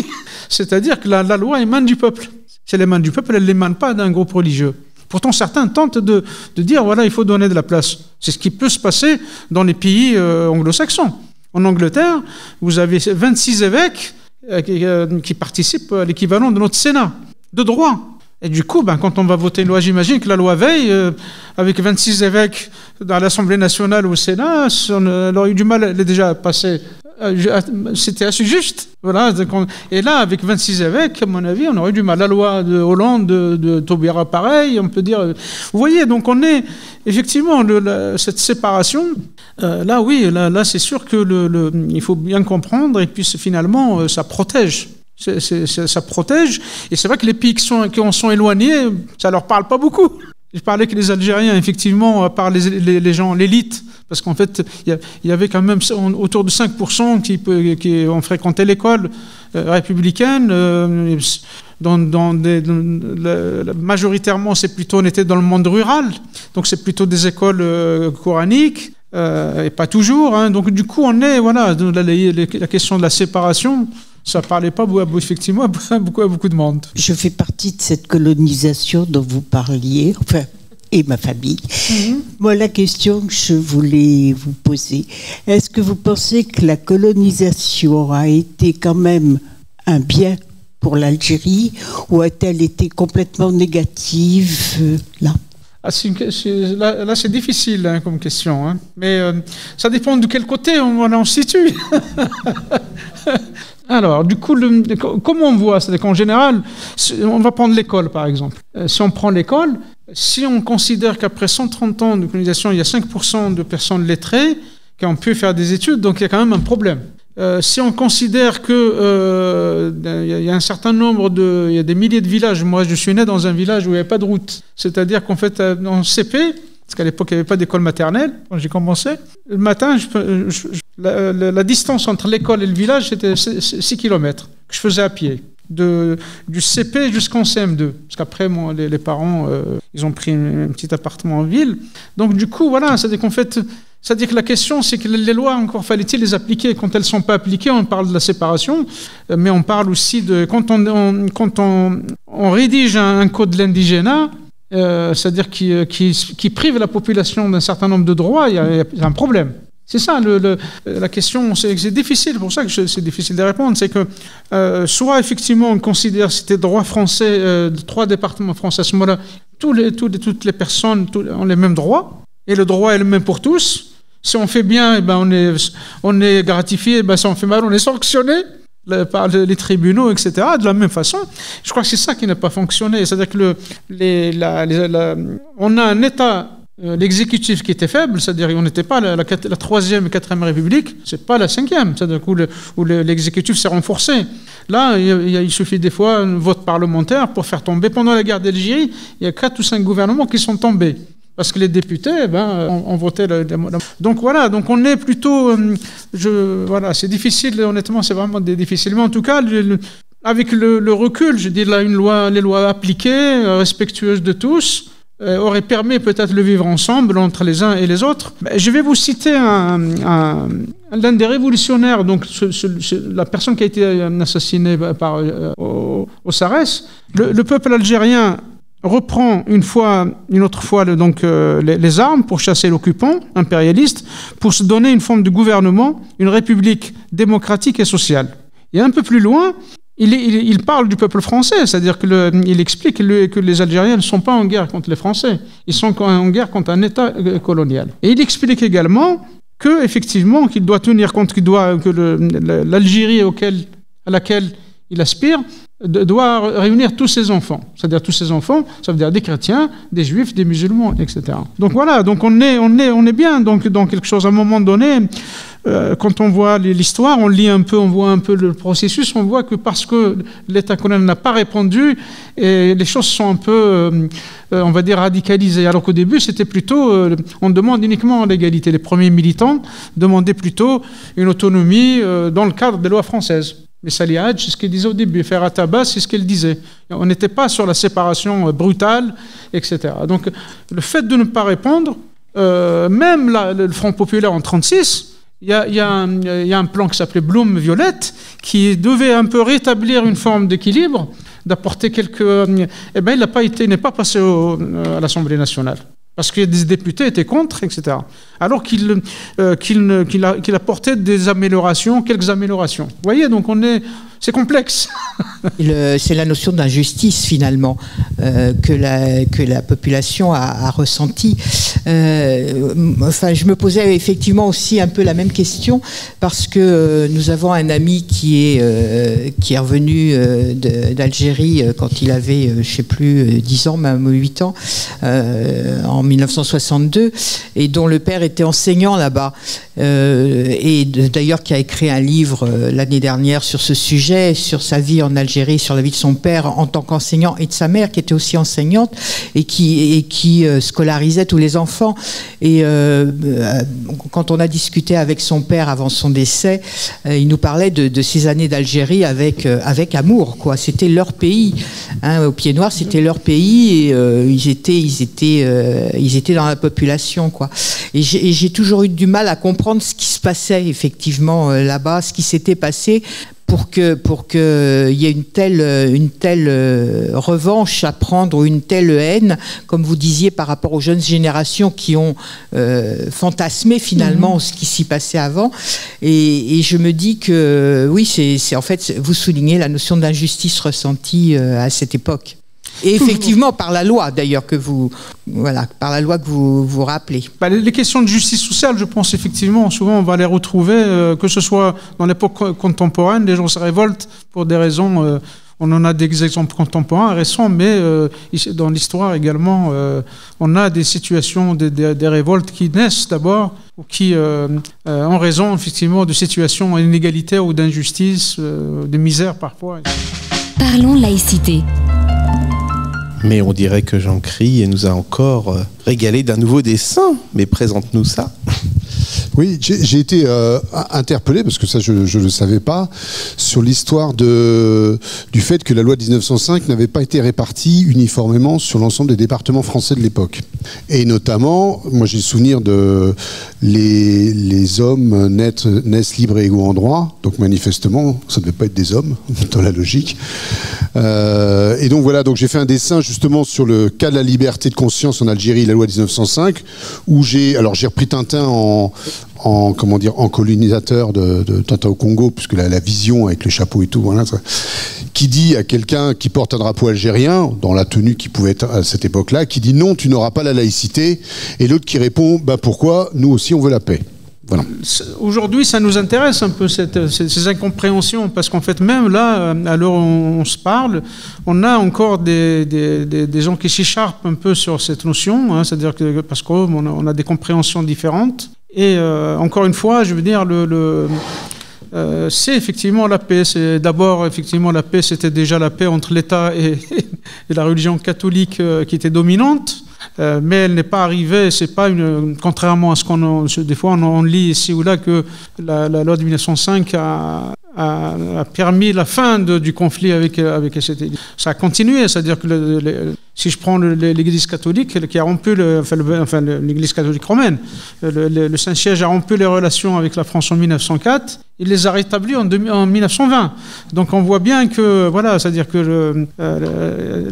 C'est-à-dire que la loi émane du peuple. Si elle émane du peuple, elle n'émane pas d'un groupe religieux. Pourtant, certains tentent de dire, il faut donner de la place. C'est ce qui peut se passer dans les pays anglo-saxons. En Angleterre, vous avez 26 évêques qui participent à l'équivalent de notre Sénat, de droit. Et du coup, quand on va voter une loi, j'imagine que la loi Veil, avec 26 évêques dans l'Assemblée nationale ou au Sénat, on aurait eu du mal, elle est déjà passée. C'était assez juste. Voilà. Et là, avec 26 évêques, à mon avis, on aurait eu du mal. La loi de Hollande, de Taubira, pareil, on peut dire... Vous voyez, donc on est... Effectivement, cette séparation, là, c'est sûr que il faut bien comprendre, et puis finalement, ça protège. Ça protège, et c'est vrai que les pays qui en sont éloignés, ça leur parle pas beaucoup. Je parlais que les Algériens, effectivement, à part les gens, l'élite, parce qu'en fait, il y avait quand même autour de 5% qui ont fréquenté l'école républicaine. Majoritairement, on était dans le monde rural, donc c'est plutôt des écoles coraniques, et pas toujours. Donc du coup, on est, la question de la séparation, ça ne parlait pas effectivement à beaucoup de monde. Je fais partie de cette colonisation dont vous parliez, et ma famille. Moi, la question que je voulais vous poser, est-ce que vous pensez que la colonisation a été quand même un bien pour l'Algérie, ou a-t-elle été complètement négative là? Là, c'est difficile comme question, mais ça dépend de quel côté on se situe. Alors, du coup, comment on voit? C'est-à-dire qu'en général, on va prendre l'école, par exemple. Si on prend l'école, Si on considère qu'après 130 ans de colonisation, il y a 5% de personnes lettrées qui ont pu faire des études, donc il y a quand même un problème. Si on considère que il y a un certain nombre il y a des milliers de villages. Moi, je suis né dans un village où il n'y avait pas de route. C'est-à-dire qu'en fait, en CP, parce qu'à l'époque, il n'y avait pas d'école maternelle, quand j'ai commencé, le matin, la distance entre l'école et le village, c'était 6 km que je faisais à pied. Du CP jusqu'en CM2. Parce qu'après, les parents, ils ont pris un petit appartement en ville. Donc, du coup, voilà, c'est-à-dire qu'en fait, c'est-à-dire que la question, c'est que les lois, encore fallait-il les appliquer. Quand elles ne sont pas appliquées, on parle de la séparation, mais on parle aussi de... Quand on rédige un code de l'indigénat, c'est-à-dire qui prive la population d'un certain nombre de droits, il y a un problème. C'est ça, la question, c'est difficile, c'est pour ça que c'est difficile de répondre, c'est que soit effectivement on considère c'était droit français, 3 départements français à ce moment-là, toutes les personnes ont les mêmes droits, et le droit est le même pour tous. Si on fait bien, eh ben on est gratifié, eh ben si on fait mal, on est sanctionné par les tribunaux, etc. De la même façon, je crois que c'est ça qui n'a pas fonctionné. C'est-à-dire que on a un État... l'exécutif qui était faible, c'est-à-dire qu'on n'était pas la 3e et 4e République, c'est pas la 5e, c'est-à-dire où l'exécutif s'est renforcé. Là, il suffit des fois un vote parlementaire pour faire tomber. Pendant la guerre d'Algérie, il y a 4 ou 5 gouvernements qui sont tombés. Parce que les députés ont voté. Donc voilà, donc on est plutôt... voilà, c'est difficile, honnêtement, c'est vraiment difficile. Mais en tout cas, avec le recul, je dis là, les lois appliquées, respectueuses de tous, aurait permis peut-être le vivre ensemble entre les uns et les autres. Je vais vous citer l'un des révolutionnaires, donc la personne qui a été assassinée au Sarès. Le peuple algérien reprend une autre fois donc, les armes pour chasser l'occupant impérialiste, pour se donner une forme de gouvernement, une république démocratique et sociale. Et un peu plus loin, il parle du peuple français, c'est-à-dire qu'il explique que les Algériens ne sont pas en guerre contre les Français, ils sont en guerre contre un État colonial. Et il explique également qu'effectivement, qu'il doit tenir compte, que l'Algérie à laquelle il aspire doit réunir tous ses enfants. C'est-à-dire tous ses enfants, ça veut dire des chrétiens, des juifs, des musulmans, etc. Donc voilà, donc on est bien donc, dans quelque chose. À un moment donné, quand on voit l'histoire, on lit un peu, on voit un peu le processus, on voit que parce que l'État colonial n'a pas répondu, et les choses sont un peu, on va dire, radicalisées. Alors qu'au début, c'était plutôt, on demande uniquement l'égalité. Les premiers militants demandaient plutôt une autonomie dans le cadre des lois françaises. Mais Salih Hadj, c'est ce qu'il disait au début. Ferhat Abbas, c'est ce qu'il disait. On n'était pas sur la séparation brutale, etc. Donc, le fait de ne pas répondre, même le Front populaire en 1936, il y a un plan qui s'appelait Blum-Violette, qui devait un peu rétablir une forme d'équilibre, d'apporter quelques... Eh bien, il n'est pas passé à l'Assemblée nationale. Parce que des députés étaient contre, etc. Alors qu'il apportait des améliorations, quelques améliorations. Vous voyez, donc c'est complexe. C'est la notion d'injustice, finalement, que la population a ressenti. Enfin, je me posais effectivement aussi un peu la même question, parce que nous avons un ami qui est revenu d'Algérie quand il avait, je ne sais plus, 10 ans, même 8 ans, en 1962, et dont le père était enseignant là-bas, et d'ailleurs qui a écrit un livre l'année dernière sur ce sujet, sur sa vie en Algérie, sur la vie de son père en tant qu'enseignant, et de sa mère qui était aussi enseignante et qui scolarisait tous les enfants. Et quand on a discuté avec son père avant son décès, il nous parlait de ces années d'Algérie avec amour, quoi. C'était leur pays, hein, au Pied-Noir, c'était leur pays, et ils étaient dans la population, quoi. Et j'ai toujours eu du mal à comprendre ce qui se passait effectivement là-bas, ce qui s'était passé pour que y ait une telle revanche à prendre, ou une telle haine, comme vous disiez, par rapport aux jeunes générations qui ont fantasmé finalement ce qui s'y passait avant. Et je me dis que oui, c'est en fait, vous soulignez la notion d'injustice ressentie à cette époque. Et effectivement, par la loi, d'ailleurs, par la loi que vous rappelez. Les questions de justice sociale, je pense effectivement, souvent on va les retrouver, que ce soit dans l'époque contemporaine, les gens se révoltent pour des raisons, On en a des exemples contemporains, récents, mais dans l'histoire également, on a des situations, des révoltes qui naissent d'abord, ou qui, en raison effectivement de situations inégalitaires ou d'injustice, de misère parfois. Parlons laïcité. Mais on dirait que Jean Cry nous a encore régalé d'un nouveau dessin. Mais présente-nous ça. Oui, j'ai été interpellé, parce que ça je ne le savais pas, sur l'histoire du fait que la loi de 1905 n'avait pas été répartie uniformément sur l'ensemble des départements français de l'époque. Et notamment, moi j'ai le souvenir de les hommes naissent libres et égaux en droit, donc manifestement ça ne devait pas être des hommes, dans la logique. Et donc voilà, donc j'ai fait un dessin justement sur le cas de la liberté de conscience en Algérie, la loi de 1905, où j'ai repris Tintin en colonisateur de Tintin au Congo, puisque la vision avec le chapeau et tout, voilà, qui dit à quelqu'un qui porte un drapeau algérien, dans la tenue qui pouvait être à cette époque-là, qui dit non, tu n'auras pas la laïcité, et l'autre qui répond, pourquoi, nous aussi on veut la paix. Voilà. Aujourd'hui, ça nous intéresse un peu ces incompréhensions, parce qu'en fait, même là, à l'heure où on se parle, on a encore des gens qui s'écharpent un peu sur cette notion, hein, c'est-à-dire que parce qu'on a des compréhensions différentes. Et encore une fois, je veux dire, c'est effectivement la paix. C'est d'abord effectivement la paix. C'était déjà la paix entre l'État et la religion catholique qui était dominante. Mais elle n'est pas arrivée, c'est pas contrairement à ce des fois on lit ici ou là que la loi de 1905 a permis la fin du conflit avec cette Église. Ça a continué, c'est-à-dire que si je prends l'Église catholique qui a rompu l'Église catholique romaine, le Saint-Siège a rompu les relations avec la France en 1904, il les a rétablis en 1920. Donc on voit bien que voilà, c'est-à-dire que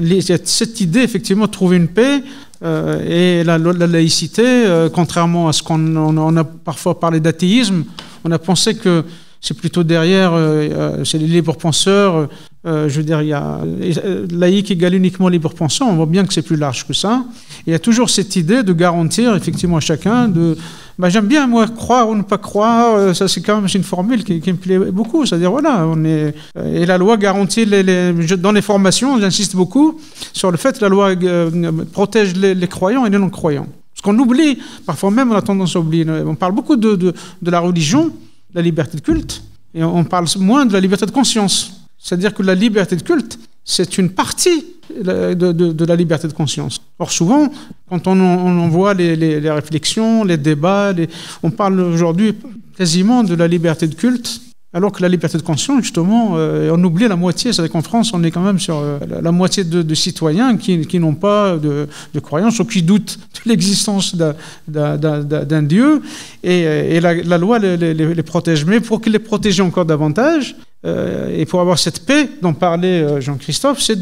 il y a cette idée effectivement de trouver une paix. Et la laïcité, contrairement à ce qu'on a parfois parlé d'athéisme, on a pensé que c'est plutôt derrière, c'est les libres penseurs, je veux dire, il y a laïque égale uniquement libre penseur, on voit bien que c'est plus large que ça. Et il y a toujours cette idée de garantir effectivement à chacun j'aime bien moi croire ou ne pas croire, ça c'est quand même une formule qui me plaît beaucoup, c'est-à-dire voilà, et la loi garantit dans les formations, j'insiste beaucoup sur le fait que la loi protège les croyants et les non-croyants. Parce qu'on oublie, parfois même on a tendance à oublier, on parle beaucoup de la religion, la liberté de culte, et on parle moins de la liberté de conscience. C'est-à-dire que la liberté de culte, c'est une partie de la liberté de conscience. Or souvent, quand on voit les réflexions, les débats, on parle aujourd'hui quasiment de la liberté de culte, alors que la liberté de conscience, justement, on oublie la moitié. C'est-à-dire qu'en France, on est quand même sur la moitié de citoyens qui n'ont pas de croyance ou qui doutent de l'existence d'un Dieu. Et la loi les protège. Mais pour qu'ils les protègent encore davantage, et pour avoir cette paix dont parlait Jean-Christophe, c'est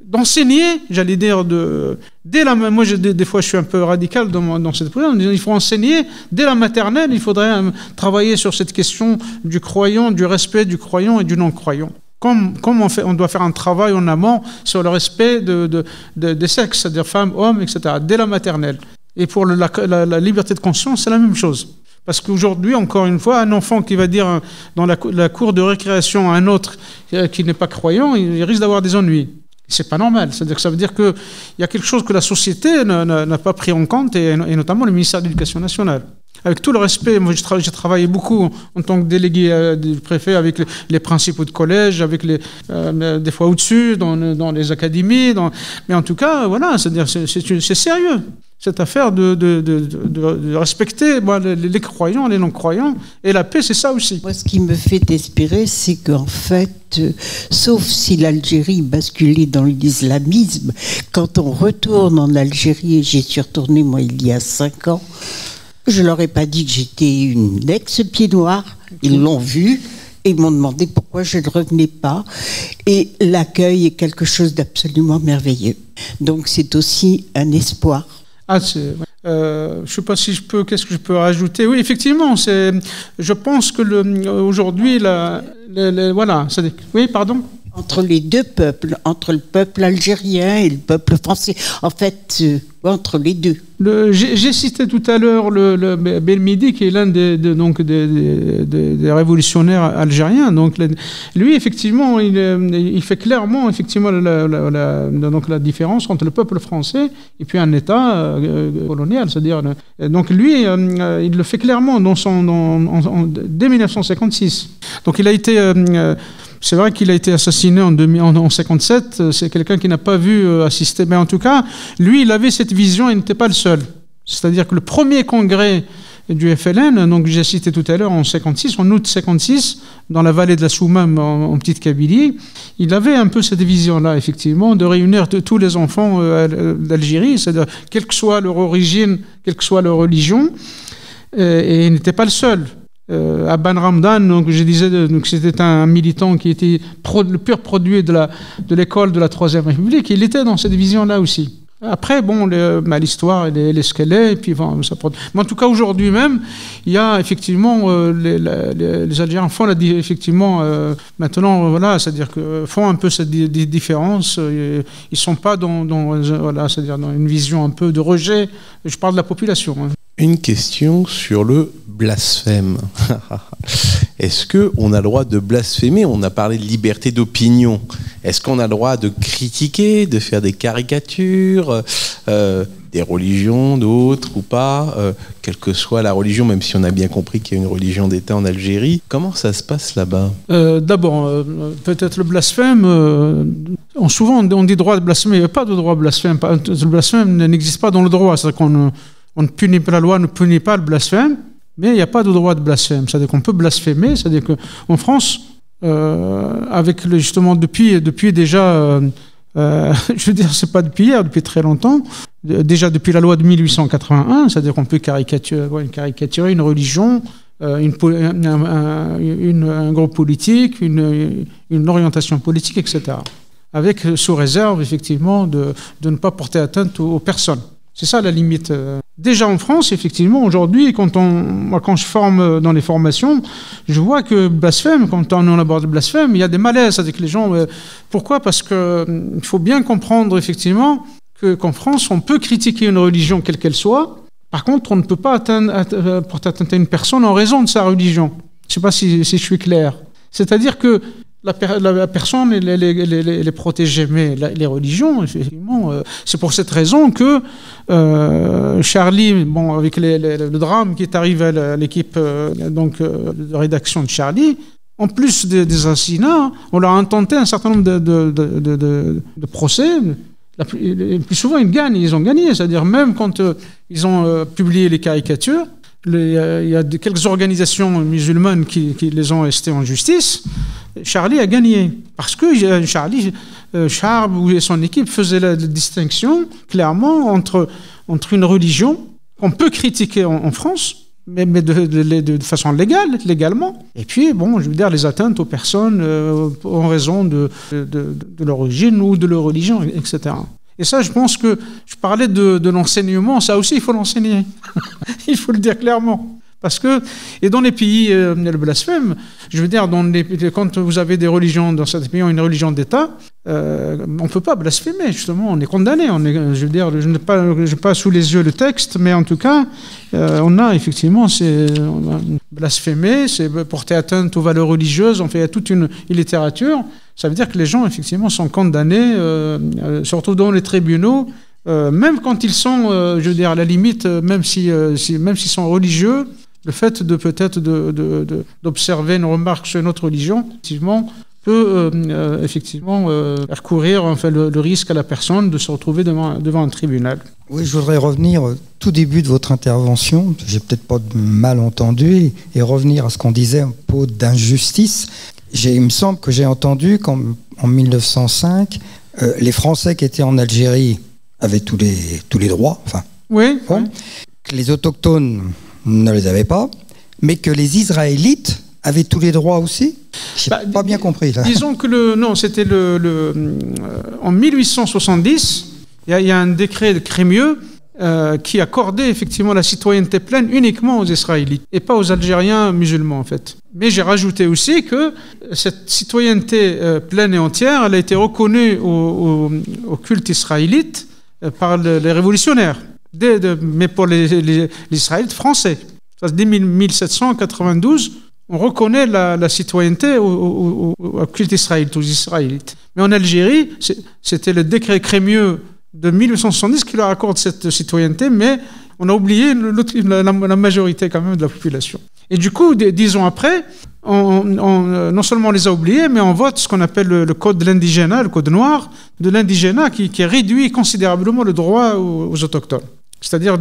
d'enseigner, j'allais dire, moi des fois je suis un peu radical dans cette position, il faut enseigner dès la maternelle, il faudrait travailler sur cette question du croyant, du respect du croyant et du non-croyant. Comme on doit faire un travail en amont sur le respect des sexes, c'est-à-dire femmes, hommes, etc., dès la maternelle. Et pour la liberté de conscience, c'est la même chose. Parce qu'aujourd'hui, encore une fois, un enfant qui va dire dans la cour de récréation à un autre qui n'est pas croyant, il risque d'avoir des ennuis. C'est pas normal. C'est-à-dire que ça veut dire qu'il y a quelque chose que la société n'a pas pris en compte, et notamment le ministère de l'Éducation nationale. Avec tout le respect, moi j'ai travaillé beaucoup en tant que délégué du préfet avec les principaux de collège, avec des fois au-dessus, dans les académies. Mais en tout cas, voilà, c'est-à-dire c'est sérieux. Cette affaire de respecter les croyants, les non-croyants, et la paix, c'est ça aussi. Moi, ce qui me fait espérer, c'est qu'en fait, sauf si l'Algérie basculait dans l'islamisme, quand on retourne en Algérie, et j'y suis retournée, moi, il y a 5 ans, je leur ai pas dit que j'étais une ex-pied noir, ils l'ont vu, et ils m'ont demandé pourquoi je ne revenais pas. Et l'accueil est quelque chose d'absolument merveilleux. Donc c'est aussi un espoir. Je ne sais pas si qu'est-ce que je peux rajouter. Oui, effectivement, je pense que aujourd'hui, voilà. Oui, pardon. Entre les deux peuples, entre le peuple algérien et le peuple français, en fait, entre les deux. J'ai cité tout à l'heure le Belmidi, qui est l'un des révolutionnaires algériens. Donc, lui, effectivement, il fait clairement effectivement la différence entre le peuple français et puis un État colonial. C'est-à-dire, donc lui, il le fait clairement dès 1956. Donc, il a été... c'est vrai qu'il a été assassiné en 1957. C'est quelqu'un qui n'a pas vu assister. Mais en tout cas, lui, il avait cette vision et il n'était pas le seul. C'est-à-dire que le premier congrès du FLN, donc j'ai cité tout à l'heure en août 56, dans la vallée de la Soumam, en Petite Kabylie, il avait un peu cette vision-là, effectivement, de réunir tous les enfants d'Algérie, c'est-à-dire quelle que soit leur origine, quelle que soit leur religion, et il n'était pas le seul. Abban Ramdan, donc je disais que c'était un militant qui était le pur produit de l'école de la Troisième République. Il était dans cette vision-là aussi. Après, bon, l'histoire, elle est ce qu'elle est. Et puis, bon, mais en tout cas, aujourd'hui même, il y a effectivement les Algériens font effectivement maintenant, voilà, c'est-à-dire que font un peu cette différence. Ils sont pas voilà, c'est-à-dire dans une vision un peu de rejet. Je parle de la population. Hein. Une question sur le blasphème. Est-ce qu'on a le droit de blasphémer? On a parlé de liberté d'opinion. Est-ce qu'on a le droit de critiquer, de faire des caricatures, des religions, d'autres ou pas, quelle que soit la religion, même si on a bien compris qu'il y a une religion d'État en Algérie? Comment ça se passe là-bas? D'abord, peut-être le blasphème. Souvent, on dit droit de blasphémer. Il n'y a pas de droit de blasphème. Le blasphème n'existe pas dans le droit. C'est-à-dire qu'on ne punit pas, la loi ne punit pas le blasphème, mais il n'y a pas de droit de blasphème. C'est-à-dire qu'on peut blasphémer. C'est-à-dire qu'en France, avec justement depuis déjà, je veux dire, c'est pas depuis hier, depuis très longtemps, déjà depuis la loi de 1881, c'est-à-dire qu'on peut caricaturer une religion, un groupe politique, une orientation politique, etc. Avec sous réserve, effectivement, de ne pas porter atteinte aux personnes. C'est ça la limite. Déjà en France, effectivement, aujourd'hui, quand je forme dans les formations, je vois que blasphème, quand on aborde le blasphème, il y a des malaises avec les gens. Pourquoi? Parce qu'il faut bien comprendre, effectivement, qu'en France, on peut critiquer une religion quelle qu'elle soit. Par contre, on ne peut pas porter atteinte à une personne en raison de sa religion. Je ne sais pas si je suis clair. C'est-à-dire que la personne, elle est protégée, mais les religions, effectivement, c'est pour cette raison que Charlie, bon, avec le drame qui est arrivé à l'équipe de rédaction de Charlie, en plus des assassinats, on leur a intenté un certain nombre de procès. Le plus souvent, ils ont gagné, c'est-à-dire même quand ils ont publié les caricatures, il y a quelques organisations musulmanes qui les ont restées en justice. Charlie a gagné parce que Charb et son équipe faisaient la distinction clairement entre une religion qu'on peut critiquer en France, mais de façon légalement, et puis bon, je veux dire les atteintes aux personnes en raison de leur origine ou de leur religion, etc. Et ça, je pense que je parlais de l'enseignement, ça aussi il faut l'enseigner. Il faut le dire clairement. Parce que, et dans les pays, le blasphème, je veux dire, quand vous avez des religions, dans certains pays, une religion d'État, on ne peut pas blasphémer, justement, on est condamné. Je veux dire, je n'ai pas sous les yeux le texte, mais en tout cas, on a effectivement blasphémer, c'est porter atteinte aux valeurs religieuses, il y a toute une littérature. Ça veut dire que les gens, effectivement, sont condamnés, surtout dans les tribunaux, même quand ils sont, je veux dire, à la limite, même s'ils sont religieux, le fait d'observer une remarque sur notre religion, effectivement, peut faire courir le risque à la personne de se retrouver devant un tribunal. Oui, je voudrais revenir au tout début de votre intervention, j'ai peut-être pas mal entendu, et revenir à ce qu'on disait un peu d'injustice. Il me semble que j'ai entendu qu'en 1905, les Français qui étaient en Algérie avaient tous les droits, oui. Que les autochtones ne les avaient pas, mais que les Israélites avaient tous les droits aussi. Je n'ai pas bien compris. Là. Disons que c'était en 1870, il y a un décret de Crémieux qui accordait effectivement la citoyenneté pleine uniquement aux Israélites et pas aux Algériens musulmans en fait. Mais j'ai rajouté aussi que cette citoyenneté pleine et entière, elle a été reconnue au culte israélite par les révolutionnaires, mais pour les Israélites français. Dès 1792, on reconnaît la citoyenneté au culte israélite, aux Israélites. Mais en Algérie, c'était le décret Crémieux de 1870 qui leur accorde cette citoyenneté, mais on a oublié la majorité quand même de la population. Et du coup, 10 ans après, non seulement on les a oubliés, mais on vote ce qu'on appelle le code de l'indigénat, le code noir de l'indigénat, qui réduit considérablement le droit aux autochtones. C'est-à-dire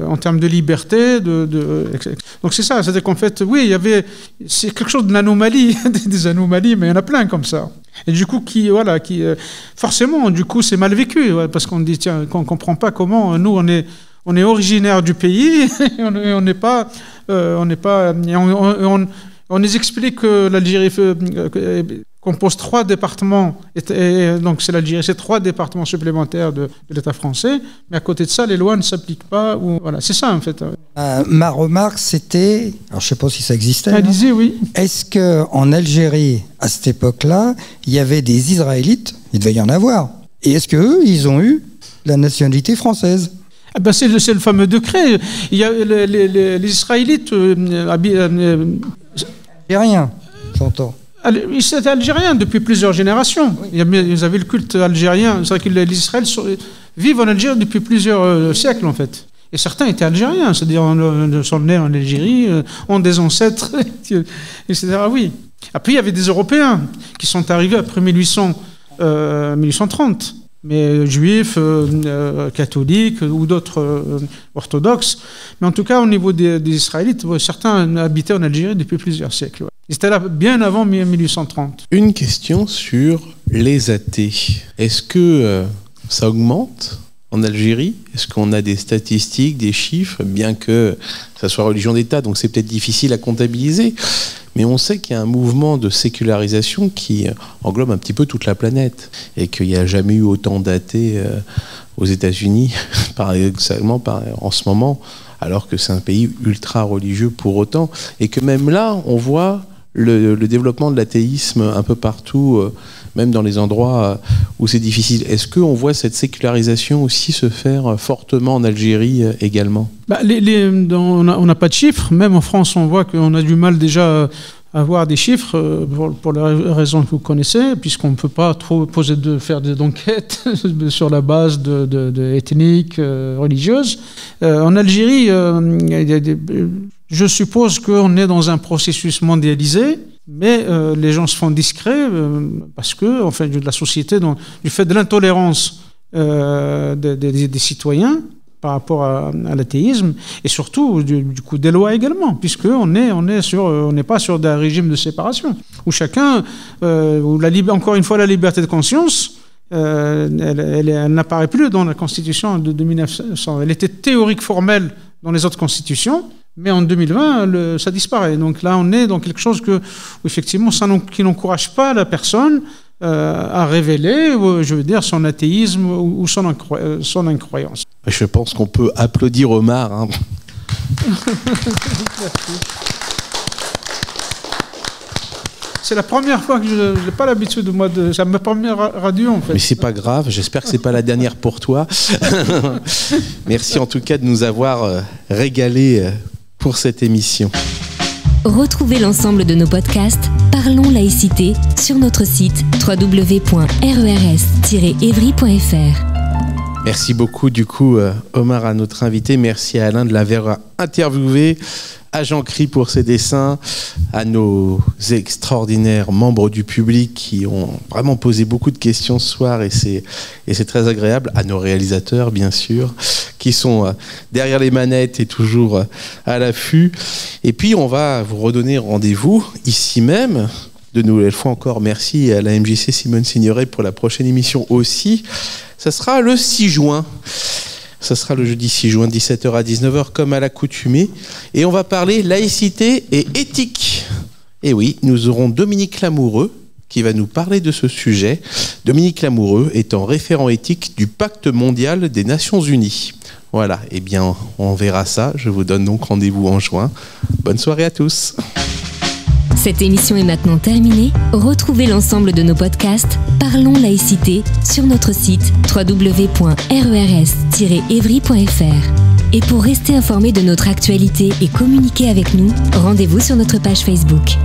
en termes de liberté, donc c'est ça, c'est-à-dire qu'en fait, oui, c'est quelque chose d'une anomalie, des anomalies, mais il y en a plein comme ça. Et du coup, forcément, du coup, c'est mal vécu, parce qu'on dit, tiens, qu'on comprend pas comment, nous, on est originaire du pays, et on nous explique que l'Algérie compose 3 départements, et donc c'est l'Algérie, c'est 3 départements supplémentaires de l'État français, mais à côté de ça, les lois ne s'appliquent pas. Voilà, c'est ça en fait. Ma remarque, c'était, alors je ne sais pas si ça existait. Allez-y, oui. Est-ce qu'en Algérie, à cette époque-là, il y avait des Israélites? Il devait y en avoir. Et est-ce qu'eux, ils ont eu la nationalité française? C'est le fameux décret. Il y a les Israélites algériens, j'entends. Ils étaient algériens depuis plusieurs générations. Oui. Ils avaient le culte algérien. C'est vrai que les Israéliens vivent en Algérie depuis plusieurs siècles, en fait. Et certains étaient algériens, c'est-à-dire sont nés en Algérie, ont des ancêtres, etc. Oui. Après, il y avait des Européens qui sont arrivés après 1830. Mais juifs, catholiques ou d'autres orthodoxes. Mais en tout cas, au niveau des Israélites, certains habitaient en Algérie depuis plusieurs siècles. Ouais. Ils étaient là bien avant 1830. Une question sur les athées. Est-ce que ça augmente en Algérie? Est-ce qu'on a des statistiques, des chiffres, bien que ça soit religion d'État, donc c'est peut-être difficile à comptabiliser, mais on sait qu'il y a un mouvement de sécularisation qui englobe un petit peu toute la planète et qu'il n'y a jamais eu autant d'athées aux États-Unis, paradoxalement en ce moment, alors que c'est un pays ultra religieux pour autant, et que même là, on voit le développement de l'athéisme un peu partout, même dans les endroits où c'est difficile. Est-ce qu'on voit cette sécularisation aussi se faire fortement en Algérie également? On n'a pas de chiffres. Même en France, on voit qu'on a du mal déjà à avoir des chiffres pour les raisons que vous connaissez, puisqu'on ne peut pas trop faire des enquêtes sur la base de ethniques, religieuses. En Algérie, je suppose qu'on est dans un processus mondialisé, mais les gens se font discrets parce que, enfin, de la société, du fait de l'intolérance des citoyens par rapport à l'athéisme, et surtout du coup des lois également, puisqu'on n'est pas sur un régime de séparation, où chacun, encore une fois, la liberté de conscience, elle n'apparaît plus dans la Constitution de 1900. Elle était théorique, formelle dans les autres constitutions, mais en 2020, ça disparaît. Donc là, on est dans quelque chose où effectivement, qui n'encourage pas la personne à révéler, je veux dire, son athéisme ou son incroyance. Je pense qu'on peut applaudir Omar. Hein. C'est la première fois que je n'ai pas l'habitude c'est ma première radio en fait. Mais c'est pas grave, j'espère que c'est pas la dernière pour toi. Merci en tout cas de nous avoir régalé pour cette émission. Retrouvez l'ensemble de nos podcasts Parlons laïcité sur notre site www.rers-evry.fr. Merci beaucoup du coup Omar, à notre invité. Merci à Alain de l'avoir interviewé, à Jean-Cri pour ses dessins, à nos extraordinaires membres du public qui ont vraiment posé beaucoup de questions ce soir et c'est très agréable, à nos réalisateurs bien sûr, qui sont derrière les manettes et toujours à l'affût. Et puis on va vous redonner rendez-vous ici même. De nouvelle fois encore, merci à la MJC Simone Signoret pour la prochaine émission aussi. Ça sera le 6 juin. Ça sera le jeudi 6 juin, 17h à 19h, comme à l'accoutumée. Et on va parler laïcité et éthique. Et oui, nous aurons Dominique Lamoureux qui va nous parler de ce sujet. Dominique Lamoureux étant référent éthique du Pacte mondial des Nations Unies. Voilà, eh bien, on verra ça. Je vous donne donc rendez-vous en juin. Bonne soirée à tous. Cette émission est maintenant terminée. Retrouvez l'ensemble de nos podcasts Parlons laïcité sur notre site www.rers-evry.fr. Et pour rester informé de notre actualité et communiquer avec nous, rendez-vous sur notre page Facebook.